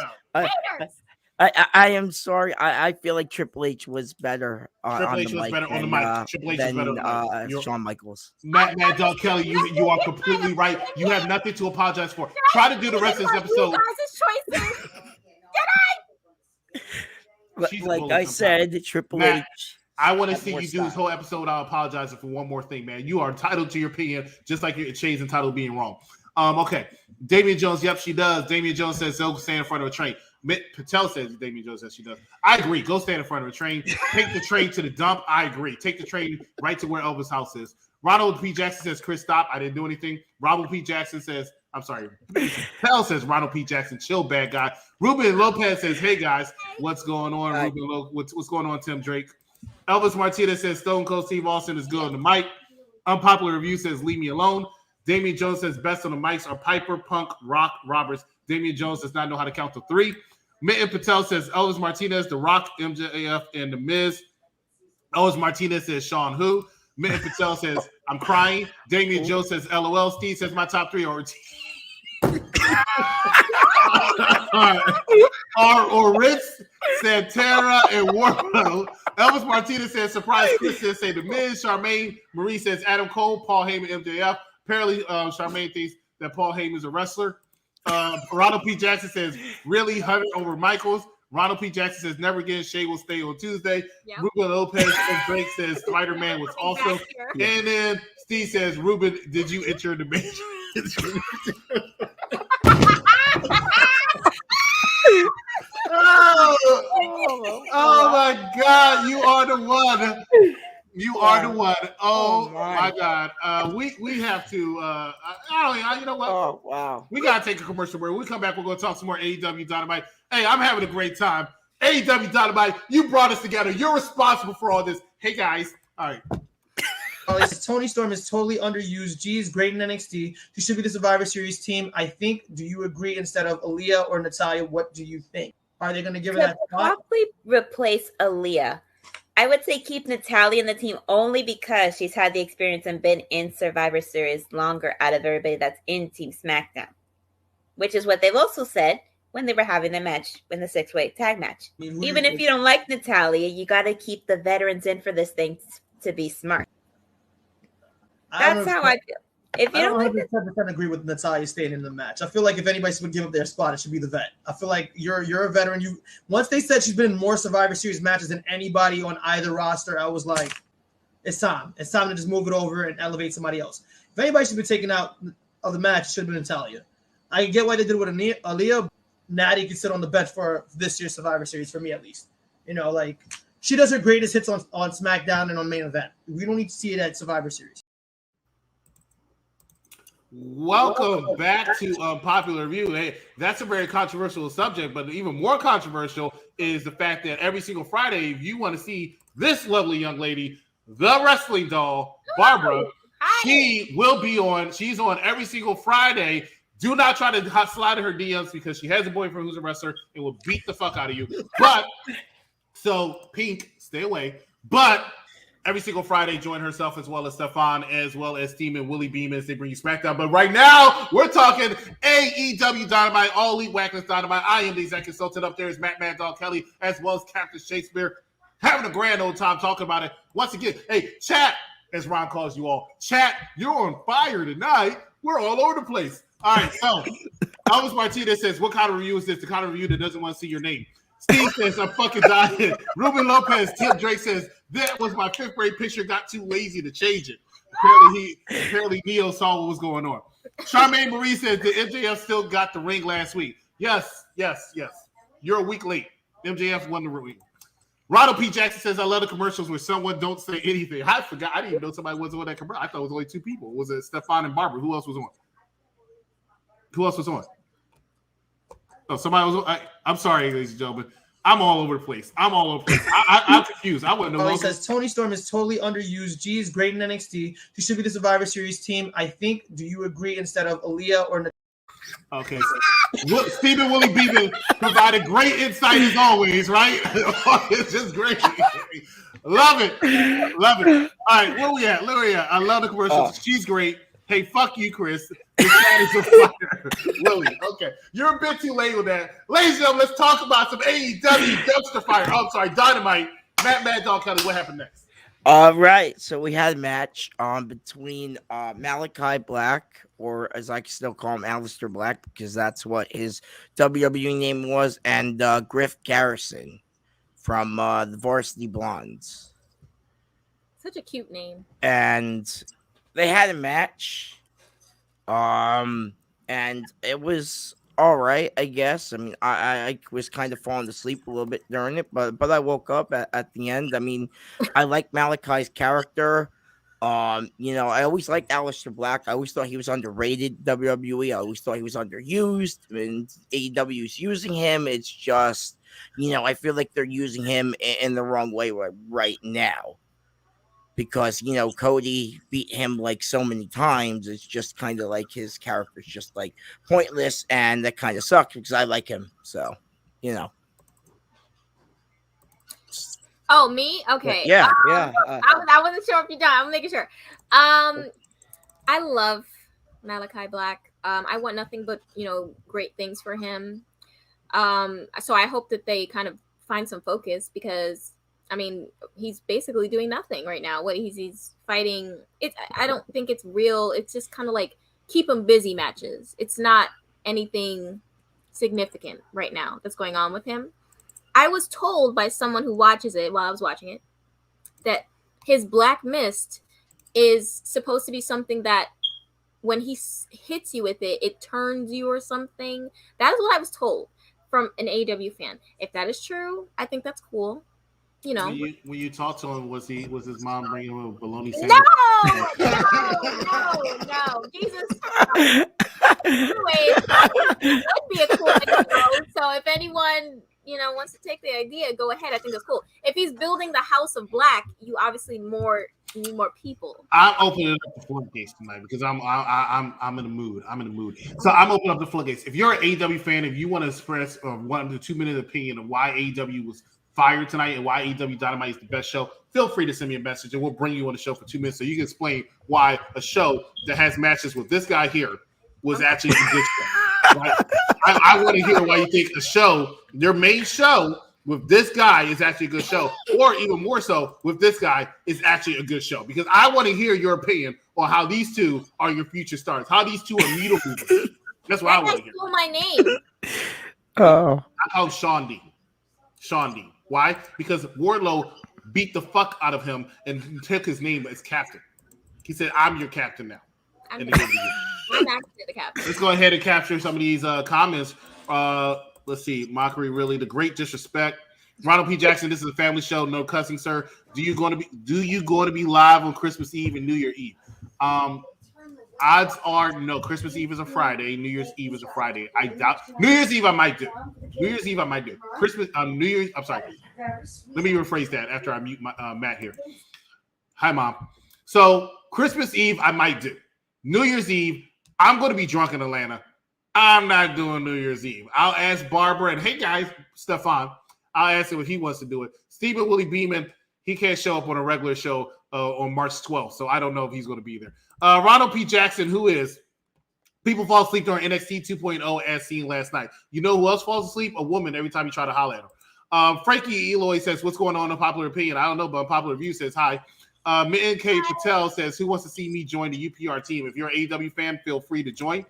I am sorry. I feel like Triple H was better Triple H on the was mic better on the than, mic. Triple H was better on the mic. Shawn Michaels. Mad Dog Kelly, you are completely right. You have nothing to apologize for. Try to do the rest of this episode. You guys' choices. Like I said, Triple Matt, H. I want to had see more you do this style. whole episode without apologizing for one more thing, man. You are entitled to your opinion, just like Shay's entitled to being wrong. Okay. Damian Jones, yep, she does. Damian Jones says go stand in front of a train. Patel says Damian Jones says she does. I agree. Go stand in front of a train. Take the train to the dump. I agree. Take the train right to where Elvis' house is. Ronald P. Jackson says, Chris, stop. I didn't do anything. Ronald P. Jackson says, I'm sorry. Patel says Ronald P. Jackson, chill, bad guy. Ruben Lopez says, hey, guys, what's going on? Hi. What's going on, Tim Drake? Elvis Martinez says Stone Cold Steve Austin is good on the mic. Unpopular review says leave me alone. Damian Jones says best on the mics are Piper, Punk, Rock, Roberts. Damian Jones does not know how to count to 3. Mitten Patel says Elvis Martinez, The Rock, MJF, and The Miz. Elvis Martinez says Sean Who. Mitten Patel says I'm crying. Damian Jones says LOL. Steve says my top 3 are or Ritz, Santana, and Wardlow. Elvis Martinez says surprise. Chris says say The Miz. Charmaine Marie says Adam Cole, Paul Heyman, MJF. Apparently, Charmaine thinks that Paul Heyman is a wrestler. Ronald P. Jackson says really Hunter over Michaels. Ronald P. Jackson says never again. Shay will stay on Tuesday. Yep. Ruben Lopez and Drake says Spider-Man was also. And then Steve says, Ruben, did you enter the match? Oh my God, you are the one. You are the one. Oh my God. We have to. You know what? Oh wow. We gotta take a commercial break. When we come back, we're gonna talk some more AEW Dynamite. Hey, I'm having a great time. AEW Dynamite, you brought us together. You're responsible for all this. Hey guys. All right. Tony Storm is totally underused. G is great in NXT. She should be the Survivor Series team. I think. Do you agree? Instead of Aaliyah or Natalya, what do you think? Are they going to give her that spot? Probably replace Aaliyah. I would say keep Natalya in the team only because she's had the experience and been in Survivor Series longer out of everybody that's in Team SmackDown, which is what they've also said when they were having the match in the 6-way tag match. Even if you don't like Natalya, you got to keep the veterans in for this thing to be smart. That's how I feel. If you don't like 100% agree with Natalya staying in the match. I feel like if anybody would give up their spot, it should be the vet. I feel like you're a veteran. Once they said she's been in more Survivor Series matches than anybody on either roster, I was like, it's time. It's time to just move it over and elevate somebody else. If anybody should be taken out of the match, it should have been Natalya. I get why they did it with Aaliyah. Natty can sit on the bench for this year's Survivor Series, for me at least. She does her greatest hits on SmackDown and on main event. We don't need to see it at Survivor Series. Welcome back to Popular Review. Hey, that's a very controversial subject, but even more controversial is the fact that every single Friday, if you want to see this lovely young lady, the wrestling doll, Barbara, she will be on. She's on every single Friday Do not try to slide in her DMs because she has a boyfriend who's a wrestler and will beat the fuck out of you. But so Pink, stay away. But every single Friday, join herself as well as Stefan, as well as Steam and Willie Beam as they bring you SmackDown. But right now, we're talking AEW Dynamite, All Elite Wackless Dynamite. I am the executive consultant. Up there is Mad Dog Kelly, as well as Captain Shakespeare. Having a grand old time talking about it. Once again, hey, chat, as Ron calls you all. Chat, you're on fire tonight. We're all over the place. All right, so Elvis Martinez says, what kind of review is this? The kind of review that doesn't want to see your name. Steve says, I'm fucking dying. Ruben Lopez, Tim Drake says, that was my 5th grade picture. Got too lazy to change it. Apparently Neo saw what was going on. Charmaine Marie says, the MJF still got the ring last week. Yes. You're a week late. MJF won the ring. Ronald P. Jackson says, I love the commercials where someone don't say anything. I forgot. I didn't even know somebody wasn't on that commercial. I thought it was only 2 people. Was it Stefan and Barbara? Who else was on? Oh, somebody was on. I'm sorry, ladies and gentlemen. I'm all over the place. I'm confused. I wouldn't know. He says, Tony Storm is totally underused. G is great in NXT. He should be the Survivor Series team. I think. Do you agree instead of Aaliyah or Okay, so Stephen Willie Beeman provided great insight as always, right? It's just great. Love it. All right, where we at? I love the commercials. She's great. Hey, fuck you, Chris. This man is a fire. Willie, okay. You're a bit too late with that. Ladies and gentlemen, let's talk about some AEW dumpster fire. Oh, I'm sorry, Dynamite. Mad Dog Kelly, what happened next? All right, so we had a match between Malachi Black, or as I can still call him, Aleister Black, because that's what his WWE name was, and Griff Garrison from the Varsity Blondes. Such a cute name. And they had a match, and it was all right, I guess. I mean, I was kind of falling asleep a little bit during it, but I woke up at the end. I mean, I like Malachi's character. I always liked Aleister Black. I always thought he was underrated WWE. I always thought he was underused, and AEW is using him. It's just, I feel like they're using him in the wrong way right now. Because, Cody beat him like so many times. It's just kind of like his character's just like pointless. And that kind of sucks because I like him. So, Oh, me? Okay. Yeah. I wasn't sure if you're done. I'm making sure. I love Malachi Black. I want nothing but, great things for him. So I hope that they kind of find some focus because I mean, he's basically doing nothing right now. What he's fighting, I don't think it's real. It's just kind of like keep him busy matches. It's not anything significant right now that's going on with him. I was told by someone who watches it while I was watching it that his black mist is supposed to be something that when he hits you with it, it turns you or something. That is what I was told from an AEW fan. If that is true, I think that's cool. When you talked to him, was his mom bringing him a bologna sandwich? No, Jesus. Anyways, it would be a cool idea. So if anyone, wants to take the idea, go ahead. I think that's cool. If he's building the House of Black, you obviously need more people. I'm opening up the floodgates tonight because I'm in the mood. So I'm opening up the floodgates. If you're an AEW fan, if you want to express 1 to 2 minute opinion of why AEW was fired tonight and why AEW Dynamite is the best show, feel free to send me a message and we'll bring you on the show for 2 minutes so you can explain why a show that has matches with this guy here was actually a good show. Right? I want to hear why you think a show, your main show with this guy is actually a good show, or even more so with this guy is actually a good show, because I want to hear your opinion on how these two are your future stars, how these two are needle movers. That's what I want to hear. My name. Oh, I call him Sean D. Why? Because Wardlow beat the fuck out of him and took his name as captain. He said, I'm your captain now. I'm actually the captain. Let's go ahead and capture some of these comments. Let's see. Mockery, really. The great disrespect. Ronald P. Jackson, this is a family show. No cussing, sir. Do you going to be live on Christmas Eve and New Year Eve? Odds are no. Christmas Eve is a Friday. New Year's Eve is a Friday. I doubt. New Year's Eve I might do. Christmas. New Year's. I'm sorry. Let me rephrase that after I mute my Matt here. Hi, Mom. So Christmas Eve I might do. New Year's Eve I'm going to be drunk in Atlanta. I'm not doing New Year's Eve. I'll ask Barbara and hey guys, Stefan. I'll ask him if he wants to do it. Stephen Willie Beeman, he can't show up on a regular show on March 12th, so I don't know if he's going to be there. Ronald P. Jackson, who is people fall asleep during NXT 2.0 as seen last night. You know who else falls asleep? A woman every time you try to holler at her. Frankie Eloy says, what's going on in Popular Opinion? I don't know, but Unpopular Review says hi. Mitten K. Patel says, who wants to see me join the UPR team? If you're an AEW fan, feel free to join.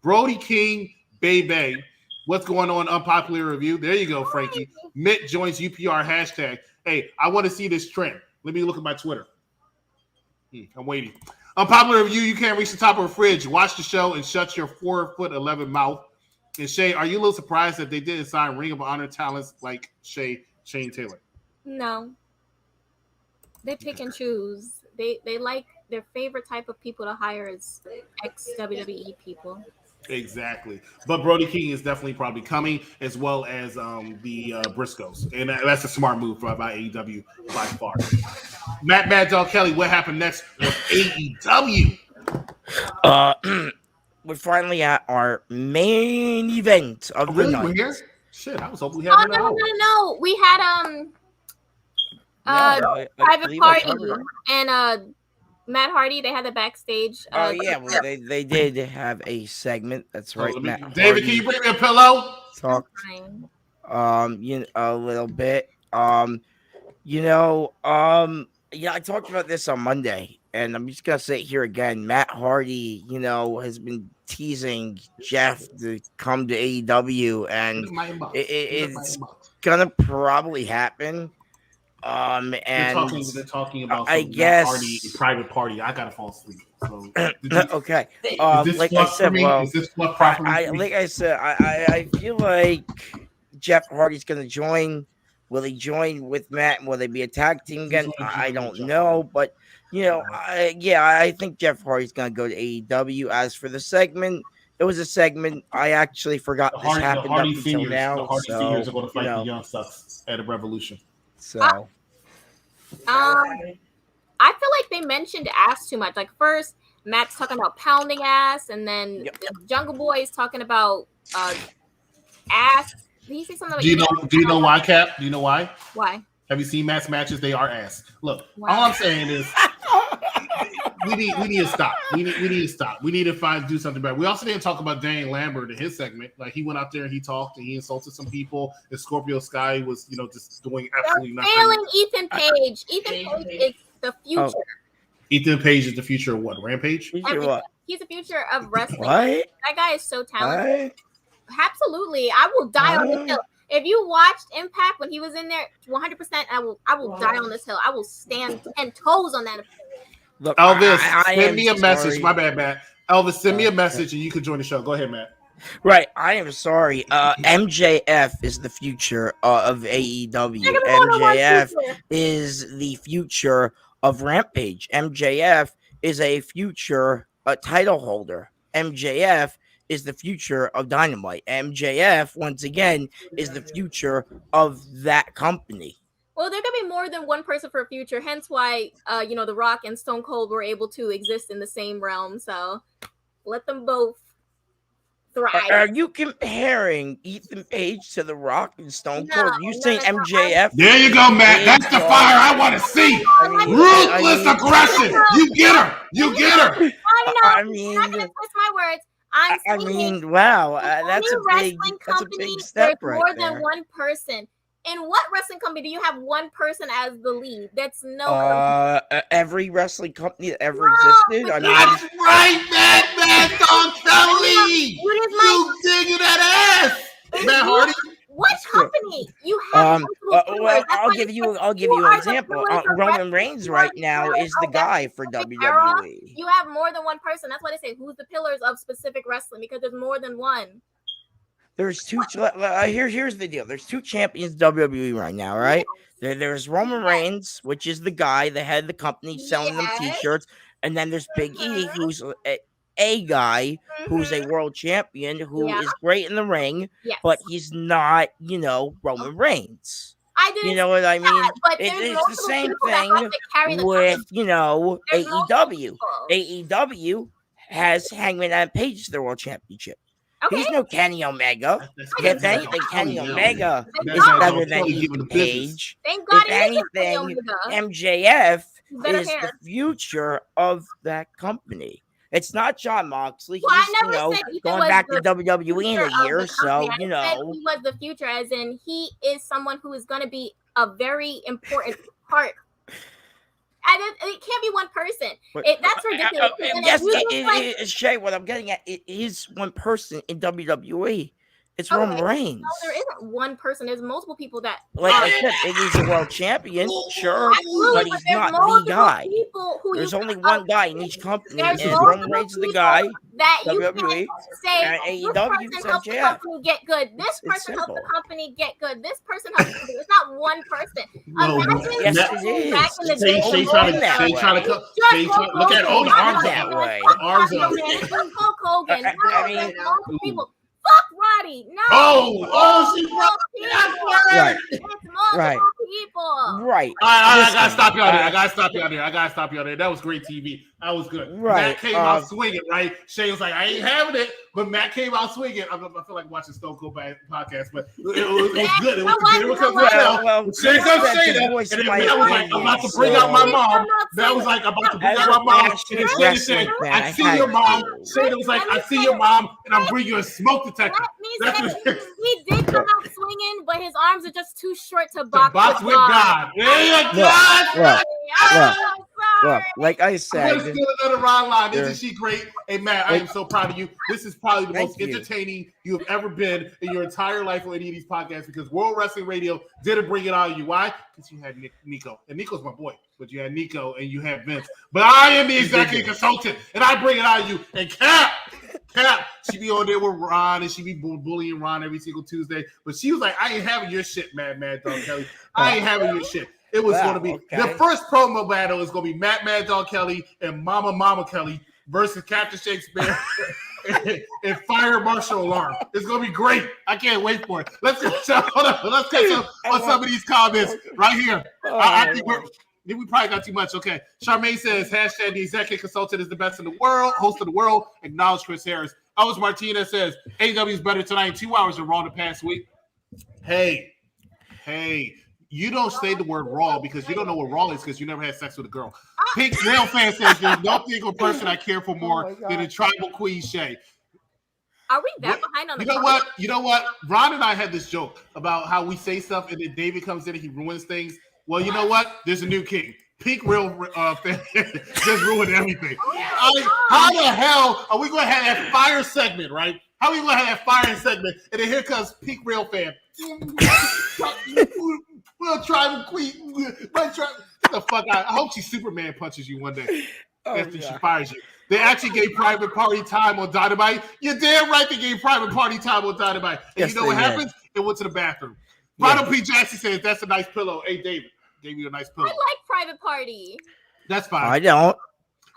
Brody King, Bay. What's going on? Unpopular Review. There you go, Frankie. Mitt joins UPR hashtag. Hey, I want to see this trend. Let me look at my Twitter. I'm waiting. Unpopular Review. You can't reach the top of a fridge. Watch the show and shut your 4'11" mouth. And Shay, are you a little surprised that they didn't sign Ring of Honor talents like Shane Taylor? No. They pick and choose. They like their favorite type of people to hire is ex-WWE people. Exactly. But Brody King is definitely probably coming, as well as the Briscoes. And that's a smart move by AEW by far. Mad Dog Kelly, what happened next with AEW? We're finally at our main event of the night. We're here? Shit, I was hoping we had No. We had Private Party and Matt Hardy. They had the backstage. Well, they did have a segment. That's right, Matt David, can you bring me a pillow? Talk. A little bit. I talked about this on Monday, and I'm just gonna say it here again. Matt Hardy, has been teasing Jeff to come to AEW, and it's gonna probably happen. And they're talking about I guess party, Private Party. I gotta fall asleep. So, okay. Like I said, I feel like Jeff Hardy's gonna join. Will he join with Matt? Will they be a tag team again? I don't know, but I think Jeff Hardy's gonna go to AEW. As for the segment, it was a segment. I actually forgot this happened up until now. The Hardy seniors are going to fight the Young Sucks at a Revolution. So, I feel like they mentioned ass too much. Like first, Matt's talking about pounding ass, and then the Jungle Boy is talking about ass. Did he say something? Do you know why, Cap? Do you know why? Why? Have you seen Matt's matches? They are ass. Look, all I'm saying is we need to stop. We need to stop. We need to do something better. We also didn't talk about Daniel Lambert in his segment. Like he went out there and he talked and he insulted some people. And Scorpio Sky was, just doing absolutely nothing. Failing Ethan Page. Ethan Page is the future. Ethan Page is the future of what? Rampage? He's the future of wrestling. What? That guy is so talented. Absolutely. I will die on this hill. If you watched Impact when he was in there, 100%, I will die on this hill. I will stand 10 toes on that. Look, Elvis, send me a message. My bad, Matt. Elvis, send me a message and you can join the show. Go ahead, Matt. Right. I am sorry. MJF is the future of AEW. MJF is the future of Rampage. MJF is a future title holder. MJF is the future of Dynamite. MJF, once again, is the future of that company. Well, there could be more than one person for a future, hence why, The Rock and Stone Cold were able to exist in the same realm. So let them both thrive. Are you comparing Ethan Page to The Rock and Stone Cold? You saying MJF? There you go, Matt. That's the fire I want to see. Ruthless aggression. You get her. You get her. I mean, I'm not going to twist my words. Wow. That's a big step right more there. Than one person. In what wrestling company do you have one person as the lead? That's every wrestling company that ever existed. That's right, Matt Don Kelly. You digging that ass, Matt Hardy? What company? You have I'll give you an example. Roman Reigns right now is the guy for WWE. You have more than one person. That's why they say who's the pillars of specific wrestling, because there's more than one. There's two. Here's the deal. There's two champions WWE right now, right? There's Roman Reigns, which is the guy, the head of the company, selling them T-shirts, and then there's Big E, who's a guy who's a world champion, who is great in the ring, but he's not, Roman Reigns. You know what I mean? It's the same thing with, AEW. AEW has Hangman Adam Page as their world championship. Okay. He's no Kenny Omega. If anything, Kenny Omega Thank is God. better than Totally Ethan giving the business. Page. Thank God If he is Kenny anything, Omega. MJF Better is hair. the future of that company. It's not John Moxley. Well, I He's, never said Ethan going was back the to WWE in future a of year, the so, company. I said he was the future, as in he is someone who is going to be a very important part. And it can't be one person. That's ridiculous. And Yes, if you Shay, what I'm getting at, it is one person in WWE. It's Okay, Roman Reigns. no, there isn't one person. There's multiple people that. Like I said, he's a world champion, sure, Absolutely, but he's there's not the multiple guy. people who There's you only can- one guy in each company, There's and multiple Roman Reigns is the people guy. that you WWE, can say and this AEW person is helped the MJF. company get good. This It's person helped the simple. company get good. This person helped. It's not one person. No, Imagine Yes, Matt- it back is. in the It's day. Shay always trying been to that Shay way. trying to Just Shay Hulk trying, look at all the Hogan. arms that up. way. Arms Fuck up. no, man. It's just Hulk Hogan. No, I mean- there's multiple people. Fuck Roddy. No. Oh, she Multiple people. Right. It's multiple Right. people. Right. I gotta stop you out there. I gotta stop you out there. That was great TV. That was good. Right, Matt came out swinging, right? Shay was like, I ain't having it, but Matt came out swinging. I feel like watching Stone Cold podcast, but it was good. It was good. It was good. Well, Shay comes Shay that, voice and then my Matt was like, I'm about to bring out my mom. Matt was like, I'm about to bring out my mom. And then Shay said, I see your mom. Shay was like, I see your mom, and I'm bringing you a smoke detector. Let me say, he did come out swinging, but his arms are just too short to The box, box with God. Yeah, God. Look, like I Let's said, do another Ron line. Sure. Isn't she great? Hey, Matt, I am so proud of you. This is probably the Thank most you. entertaining you have ever been in your entire life on any of these podcasts because World Wrestling Radio didn't bring it out of you. Why? Because you had Nico. And Nico's my boy, but you had Nico and you had Vince. But I am the executive consultant, and I bring it out of you. And Cap, she be on there with Ron, and she be bullying Ron every single Tuesday. But she was like, I ain't having your shit, Mad Dog Kelly. I ain't having your shit. It was going to be the first promo battle is going to be Mad Dog Kelly and Mama Kelly versus Captain Shakespeare and Fire Marshal Alarm. It's going to be great. I can't wait for it. Let's catch up on some of these comments right here. I think we probably got too much. Okay. Charmaine says, hashtag the executive consultant is the best in the world, host of the world. Acknowledge Chris Harris. Elvis Martinez says, AEW is better tonight. 2 hours of Raw the past week. Hey. You don't say the word raw because you don't know what raw is because you never had sex with a girl. Pink Rail Fan says there's no single person I care for more than a tribal queen Shay. Are we that behind on the You know what? Ron and I had this joke about how we say stuff and then David comes in and he ruins things. Well, you know what? There's a new king. Pink Real Fan just ruined everything. How the hell are we going to have that fire segment, right? How are we going to have that fire segment? And then here comes Pink Real Fan. Well, tribal queen. Get the fuck out. I hope she Superman punches you one day after she fires you. They actually gave private party time on Dynamite. You're damn right they gave private party time on Dynamite. And you know what happens? It went to the bathroom. Ronald P. Jackson says, that's a nice pillow. Hey, David. Gave you a nice pillow. I like Private Party. That's fine. I don't.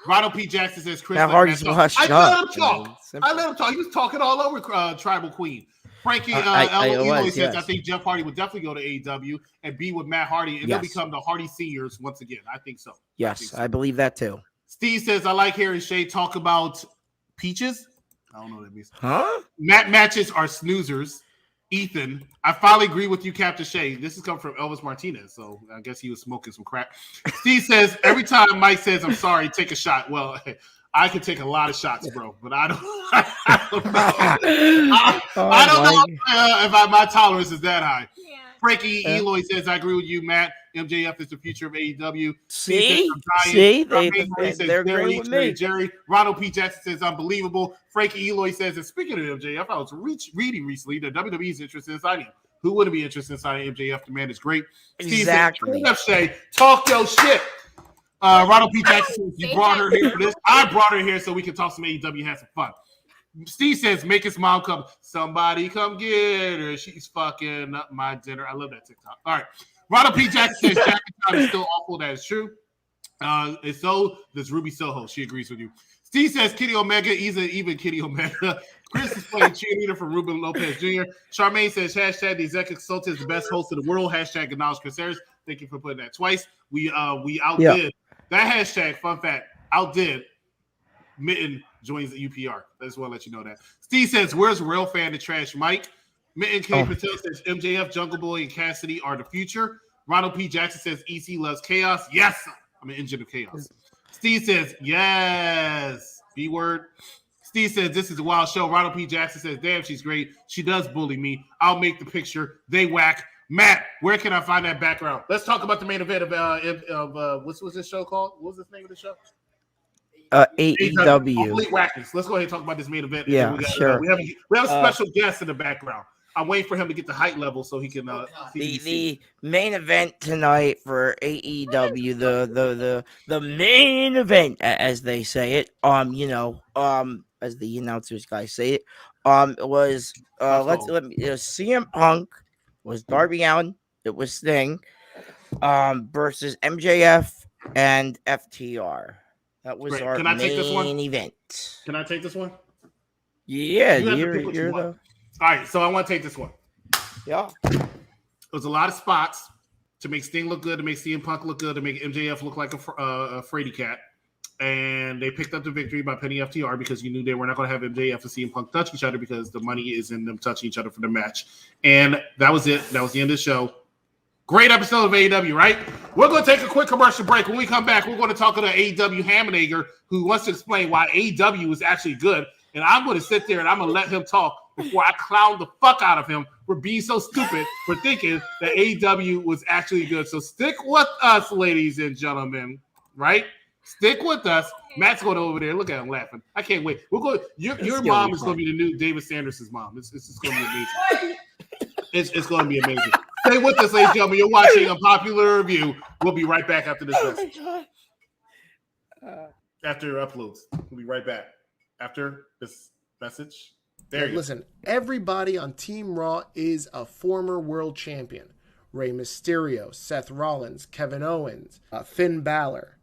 Ronald P. Jackson says, Chris. That Hardy's washed up. I let him talk. I let him talk. He was talking all over Tribal Queen. Frankie Eloy says, I think Jeff Hardy would definitely go to AEW and be with Matt Hardy, and they'll become the Hardy Seniors once again. I think so. Yes, I believe that too. Steve says, I like hearing Shay talk about peaches. I don't know what that means. Huh? Matt matches are snoozers. Ethan, I finally agree with you, Captain Shay. This is coming from Elvis Martinez, so I guess he was smoking some crack. Steve says, every time Mike says, I'm sorry, take a shot. Well, I can take a lot of shots, bro, but I don't know. I don't know if my tolerance is that high. Yeah. Frankie Eloy says, I agree with you, Matt. MJF is the future of AEW. See, they're agreeing with me. Jerry. Ronald P. Jackson says, unbelievable. Frankie Eloy says, and speaking of MJF, I was reading recently that WWE is interested in signing him. Who wouldn't be interested in signing MJF? The man is great. Exactly. Steve says, talk your shit. Ronald P. Jackson says, you brought her here for this. I brought her here so we can talk some AEW, have some fun. Steve says, make his mom come. Somebody come get her. She's fucking up my dinner. I love that TikTok. All right. Ronald P. Jackson says, Jack is still awful. That is true. And so does Ruby Soho. She agrees with you. Steve says, Kenny Omega isn't even Kenny Omega. Chris is playing cheerleader for Ruben Lopez Jr. Charmaine says, hashtag the executive consultant is the best host in the world. Hashtag acknowledge Chris Harris. Thank you for putting that twice. We outdid that hashtag. Fun fact, outdid Mitten joins the UPR. I just want to let you know that. Steve says, where's real fan to trash Mike? Mitten K. Patel says MJF, Jungle Boy, and Cassidy are the future. Ronald P. Jackson says EC loves chaos. Yes, I'm an engine of chaos. Steve says, yes. B word. Steve says, this is a wild show. Ronald P. Jackson says, damn, she's great. She does bully me. I'll make the picture. They whack. Matt, where can I find that background? Let's talk about the main event of what's this show called? What was the name of the show? AEW. Complete Wackers. Let's go ahead and talk about this main event. Yeah, sure. We have a special guest in the background. I'm waiting for him to get the height level so he can the main event tonight for AEW, the main event, as they say it, as the announcers guys say it, was CM Punk, was Darby Allin, it was Sting, versus MJF and FTR. That was our main event. Can I take this one? Yeah, you're the. All right, so I want to take this one. Yeah. There's a lot of spots to make Sting look good, to make CM Punk look good, to make MJF look like a fraidy cat. And they picked up the victory by pinning FTR because you knew they were not going to have MJF and CM Punk touch each other because the money is in them touching each other for the match. And that was it. That was the end of the show. Great episode of AEW, right? We're going to take a quick commercial break. When we come back, we're going to talk to AEW Hammenager, who wants to explain why AEW is actually good. And I'm going to sit there and I'm going to let him talk before I clown the fuck out of him for being so stupid for thinking that AEW was actually good. So stick with us, ladies and gentlemen, right? Stick with us. Matt's going over there. Look at him laughing. I can't wait. We're going. Your mom is going to be the new David Sanders's mom. It's going to be amazing. It's going to be amazing. Stay with us, ladies and gentlemen. You're watching Unpopular Review. We'll be right back after this message. After uploads, we'll be right back after this message. There you Listen, everybody on Team Raw is a former world champion. Rey Mysterio, Seth Rollins, Kevin Owens, Finn Balor.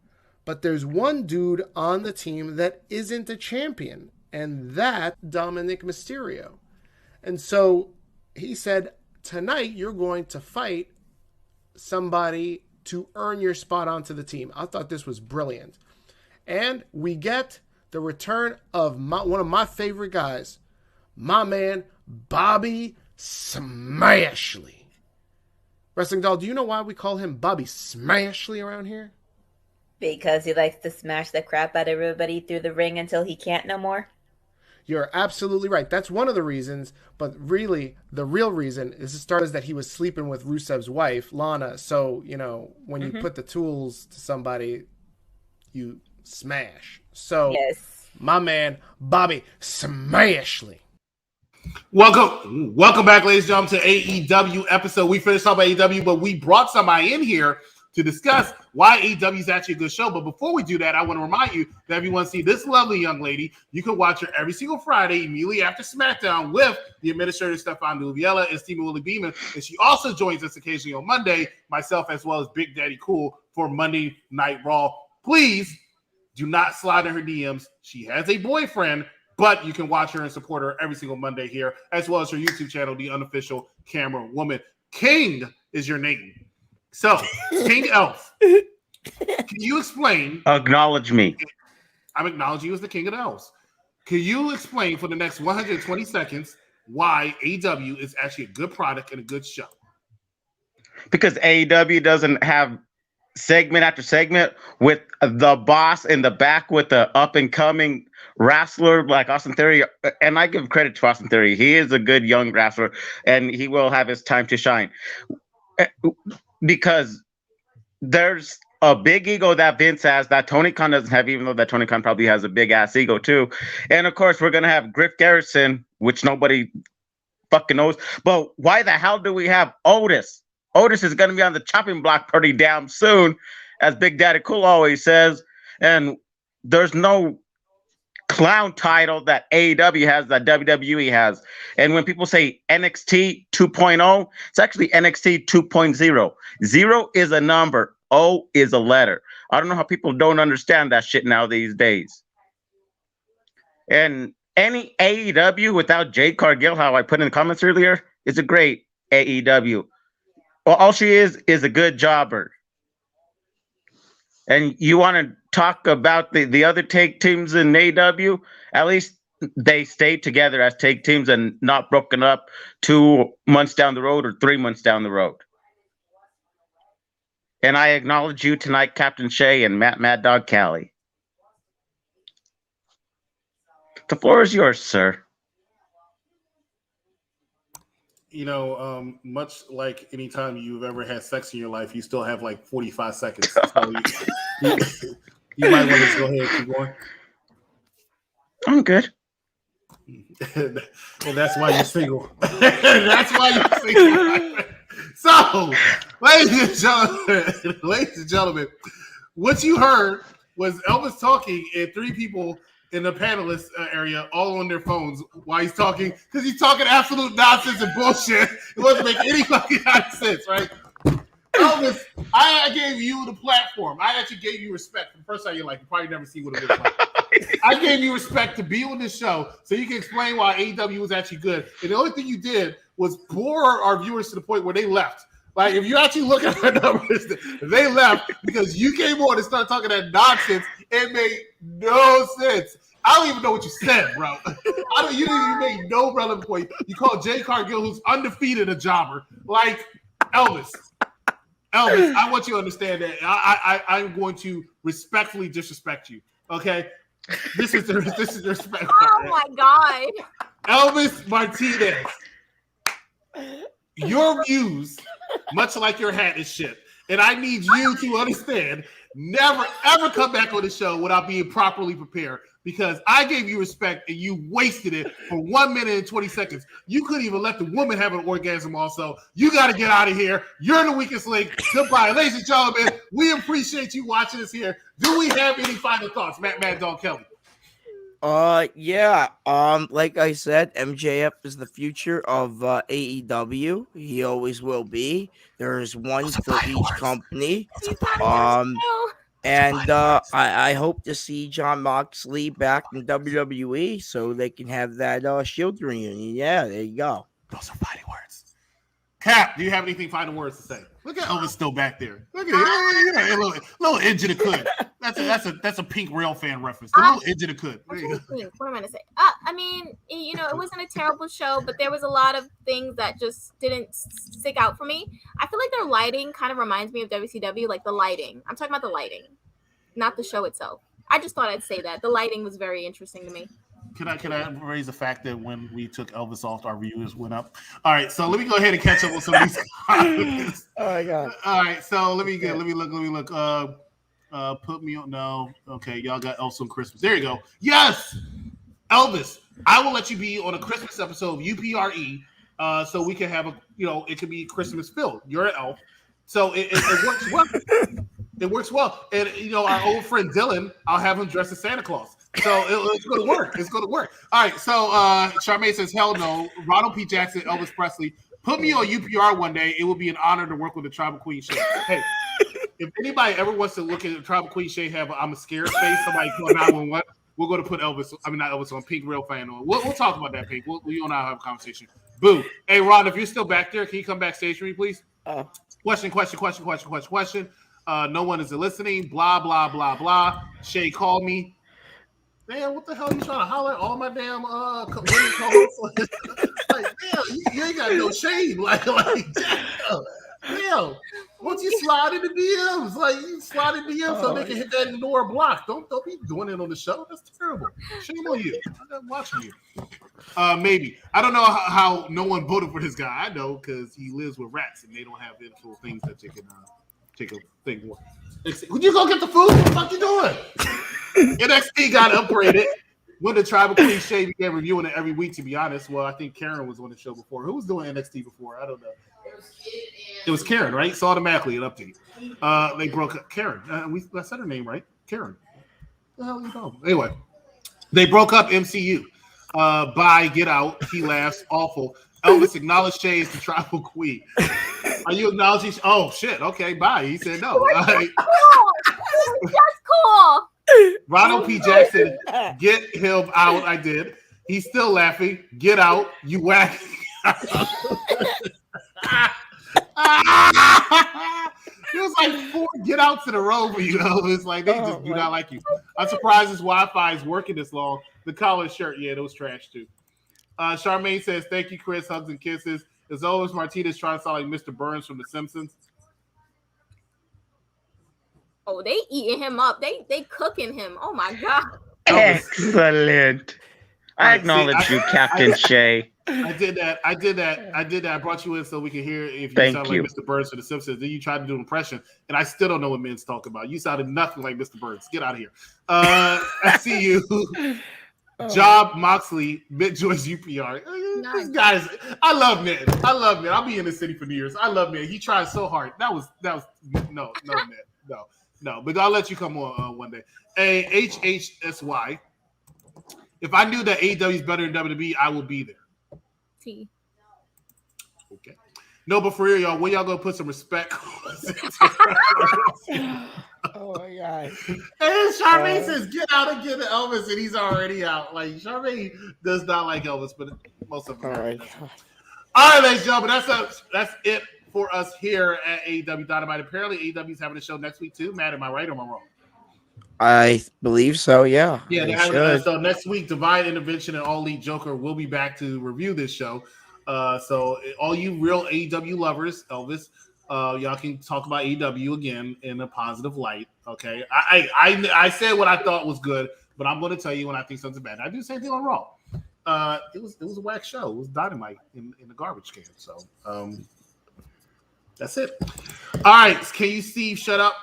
But there's one dude on the team that isn't a champion, and that's Dominic Mysterio. And so he said, tonight you're going to fight somebody to earn your spot onto the team. I thought this was brilliant. And we get the return of one of my favorite guys, my man, Bobby Smashley. Wrestling Doll, do you know why we call him Bobby Smashley around here? Because he likes to smash the crap out of everybody through the ring until he can't no more? You're absolutely right. That's one of the reasons, but really, the real reason is that he was sleeping with Rusev's wife, Lana. So, when you put the tools to somebody, you smash. So, yes. My man, Bobby Smashley. Welcome back, ladies and gentlemen, to AEW episode. We finished talking about AEW, but we brought somebody in here to discuss why AEW is actually a good show. But before we do that, I want to remind you that if you want to see this lovely young lady, you can watch her every single Friday immediately after SmackDown with the administrator Stefan Nuviella and Stephen Willie Beeman. And she also joins us occasionally on Monday, myself as well as Big Daddy Cool for Monday Night Raw. Please do not slide in her DMs. She has a boyfriend, but you can watch her and support her every single Monday here, as well as her YouTube channel, The Unofficial Camera Woman. King is your name. So, King Elf, can you explain? Acknowledge me. I'm acknowledging you as the King of the Elves. Can you explain for the next 120 seconds why AEW is actually a good product and a good show? Because AEW doesn't have segment after segment with the boss in the back with the up-and-coming wrestler like Austin Theory. And I give credit to Austin Theory. He is a good young wrestler, and he will have his time to shine. Because there's a big ego that Vince has that Tony Khan doesn't have, even though that Tony Khan probably has a big ass ego too. And of course, we're gonna have Griff Garrison, which nobody fucking knows. But why the hell do we have Otis? Otis is gonna be on the chopping block pretty damn soon, as Big Daddy Cool always says. And there's no clown title that AEW has that WWE has. And when people say NXT 2.0, it's actually NXT 2.0. 0 is a number. O is a letter. I don't know how people don't understand that shit now these days. And any AEW without Jade Cargill, how I put in the comments earlier, is a great AEW. Well, all she is a good jobber. And you want to talk about the other take teams in AEW? At least they stayed together as take teams and not broken up 2 months down the road or 3 months down the road. And I acknowledge you tonight, Captain Shay and Mad Dog Callie. The floor is yours, sir. You know, much like any time you've ever had sex in your life, you still have like 45 seconds. So you might want to go ahead and keep going. I'm good. And that's why you're single. That's why you're single. So, ladies and gentlemen, what you heard was Elvis talking and three people in the panelist area all on their phones while he's talking, because he's talking absolute nonsense and bullshit. It wasn't making any fucking sense, right? Elvis, I gave you the platform. I actually gave you respect for the first time in your life. You probably never see what it looks like. I gave you respect to be on this show so you can explain why AEW was actually good. And the only thing you did was bore our viewers to the point where they left. Like, if you actually look at our numbers, they left because you came on and started talking that nonsense. It made no sense. I don't even know what you said, bro. You made no relevant point. You called Jay Cargill, who's undefeated, a jobber. Like, Elvis, I want you to understand that I'm going to respectfully disrespect you. Okay, this is respect. Oh my God, Elvis Martinez, your views, much like your hat, is shit, and I need you to understand. Never ever come back on the show without being properly prepared, because I gave you respect and you wasted it for 1 minute and 20 seconds. You couldn't even let the woman have an orgasm also. You got to get out of here. You're the weakest link. Goodbye. Ladies and gentlemen, we appreciate you watching us here. Do we have any final thoughts, Mad Dog Kelly? Yeah. Like I said, MJF is the future of AEW. He always will be. There's one for each company. And I hope to see Jon Moxley back in WWE so they can have that Shield reunion. Yeah, there you go. Those are fighting words. Cap, do you have anything final words to say? Look at Elvis still back there. Look at it. Little edge of the could. That's a Pink Rail fan reference. The little edge of the could. What am I going to say? I mean, you know, it wasn't a terrible show, but there was a lot of things that just didn't stick out for me. I feel like their lighting kind of reminds me of WCW, like the lighting. I'm talking about the lighting, not the show itself. I just thought I'd say that. The lighting was very interesting to me. Can I raise the fact that when we took Elvis off, our viewers went up? All right, so let me go ahead and catch up with some of these comments. Oh my God! All right, so let me look. Put me on. No, okay, y'all got Elvis on Christmas. There you go. Yes, Elvis, I will let you be on a Christmas episode of UPRE, so we can have it could be Christmas filled. You're an elf, so it works well. It works well, and our old friend Dylan, I'll have him dressed as Santa Claus. So it's going to work. It's going to work. All right. So Charmaine says, hell no. Ronald P. Jackson, Elvis Presley. Put me on UPR one day. It would be an honor to work with the Tribal Queen Shay. Hey, if anybody ever wants to look at the Tribal Queen Shay, have I'm a scared face, somebody call 911, we're going to put not Elvis on, Pink Real Fan on. We'll talk about that, Pink. You and I have a conversation. Boo. Hey, Ron, if you're still back there, can you come backstage for me, please? Question. No one is listening. Blah, blah, blah, blah. Shay called me. Man, what the hell are you trying to holler at all my damn women co-hosts? Like, damn, you ain't got no shame. Like damn. Once you slide in the DMs, like you slide in DMs so they can hit that ignore block. Don't be doing it on the show. That's terrible. Shame on you. I'm not watching you. Maybe. I don't know how no one voted for this guy. I know because he lives with rats and they don't have actual things that they can take a thing for. Would you go get the food? What the fuck you doing? NXT got upgraded when the Tribal Queen Shay began reviewing it every week, to be honest. Well, I think Karen was on the show before. Who was doing NXT before? I don't know. It was Karen, right? So automatically an update. They broke up. Karen. I said her name right. Karen. What the hell you know? Anyway, they broke up MCU. Bye, get out. He laughs. Awful. Elvis acknowledged Shay as the Tribal Queen. Are you acknowledging? Oh, shit. Okay, bye. He said no. Right. That's cool. Ronald P. Jackson, get him out. I did. He's still laughing. Get out, you whack. It was like 4 get outs in a row for you, Elvis. Like, they just do not like you. I'm surprised his Wi-Fi is working this long. The collar shirt, yeah, it was trash too. Charmaine says, thank you, Chris. Hugs and kisses. As always, Martinez trying to sound like Mr. Burns from The Simpsons. Oh, they eating him up. They cooking him. Oh my God. Excellent. I acknowledge you, Captain Shay. I did that. I brought you in so we could hear if you sound like Mr. Burns from The Simpsons. Then you tried to do an impression, and I still don't know what men's talking about. You sounded nothing like Mr. Burns. Get out of here. I see you. Job Moxley, Joyce UPR. These guys, I love Ned. I'll be in the city for New Year's. I love Ned. He tried so hard. That was no, Ned. No. But I'll let you come on one day. HHSY. If I knew that AEW is better than WWE, I would be there. T. Okay. No, but for real, y'all, when y'all gonna put some respect? Oh my God. And Charmaine says, get out and get Elvis, and he's already out. Like, Charmaine does not like Elvis, but most of them. All right, ladies and gentlemen, that's it for us here at AEW Dynamite. Apparently, AEW is having a show next week too. Matt, am I right or am I wrong? I believe so, yeah. Yeah, they're having a show next week. Divine Intervention and All Elite Joker will be back to review this show. So all you real AEW lovers, Elvis, y'all can talk about AEW again in a positive light. Okay, I said what I thought was good, but I'm going to tell you when I think something's bad. I do the same thing on Raw. It was a whack show. It was Dynamite in the garbage can. So that's it. All right, can you, Steve, shut up?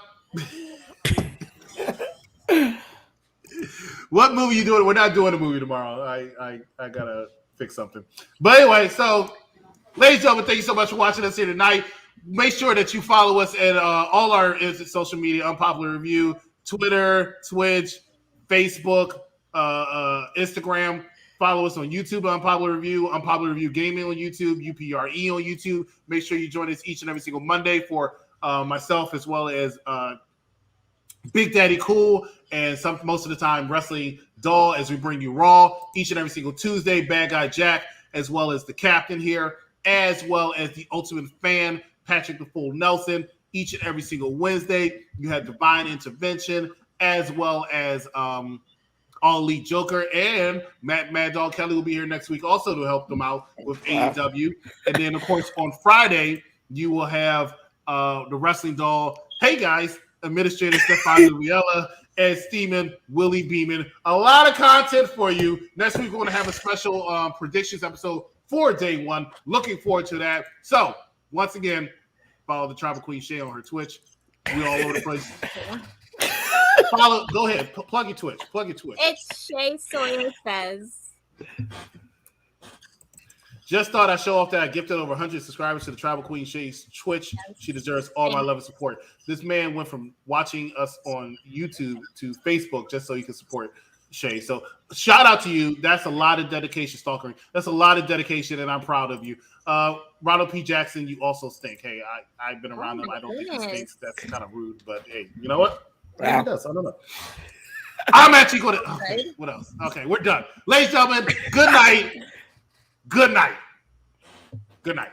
What movie you doing? We're not doing a movie tomorrow. I gotta fix something. But anyway, so ladies and gentlemen, thank you so much for watching us here tonight. Make sure that you follow us at all our social media, Unpopular Review, Twitter, Twitch, Facebook, Instagram. Follow us on YouTube, Unpopular Review Gaming on YouTube, UPRE on YouTube. Make sure you join us each and every single Monday for myself as well as Big Daddy Cool and most of the time Wrestling Doll as we bring you Raw each and every single Tuesday. Bad Guy Jack as well as the Captain here, as well as the Ultimate Fan Patrick the Fool Nelson each and every single Wednesday. You have Divine Intervention as well as All Elite Joker, and Mad Dog Kelly will be here next week also to help them out with AEW. And then of course on Friday you will have the Wrestling Doll. Hey guys. Administrator Stefan Viella and Steeman Willie Beeman. A lot of content for you. Next week, we're going to have a special predictions episode for day one. Looking forward to that. So, once again, follow the Tribal Queen Shay on her Twitch. We're all over the place. Go ahead. Plug your Twitch. It's Shay Sawyer Says. Just thought I'd show off that I gifted over 100 subscribers to the Tribal Queen Shay's Twitch. She deserves all my love and support. This man went from watching us on YouTube to Facebook just so he could support Shay. So shout out to you. That's a lot of dedication, stalkering. That's a lot of dedication, and I'm proud of you. Ronald P. Jackson, you also stink. Hey, I've been around him. I don't think he stinks. That's kind of rude, but hey, you know what? Maybe he does. I don't know. I'm actually going to... Okay, what else? Okay, we're done. Ladies and gentlemen, good night. Good night. Good night.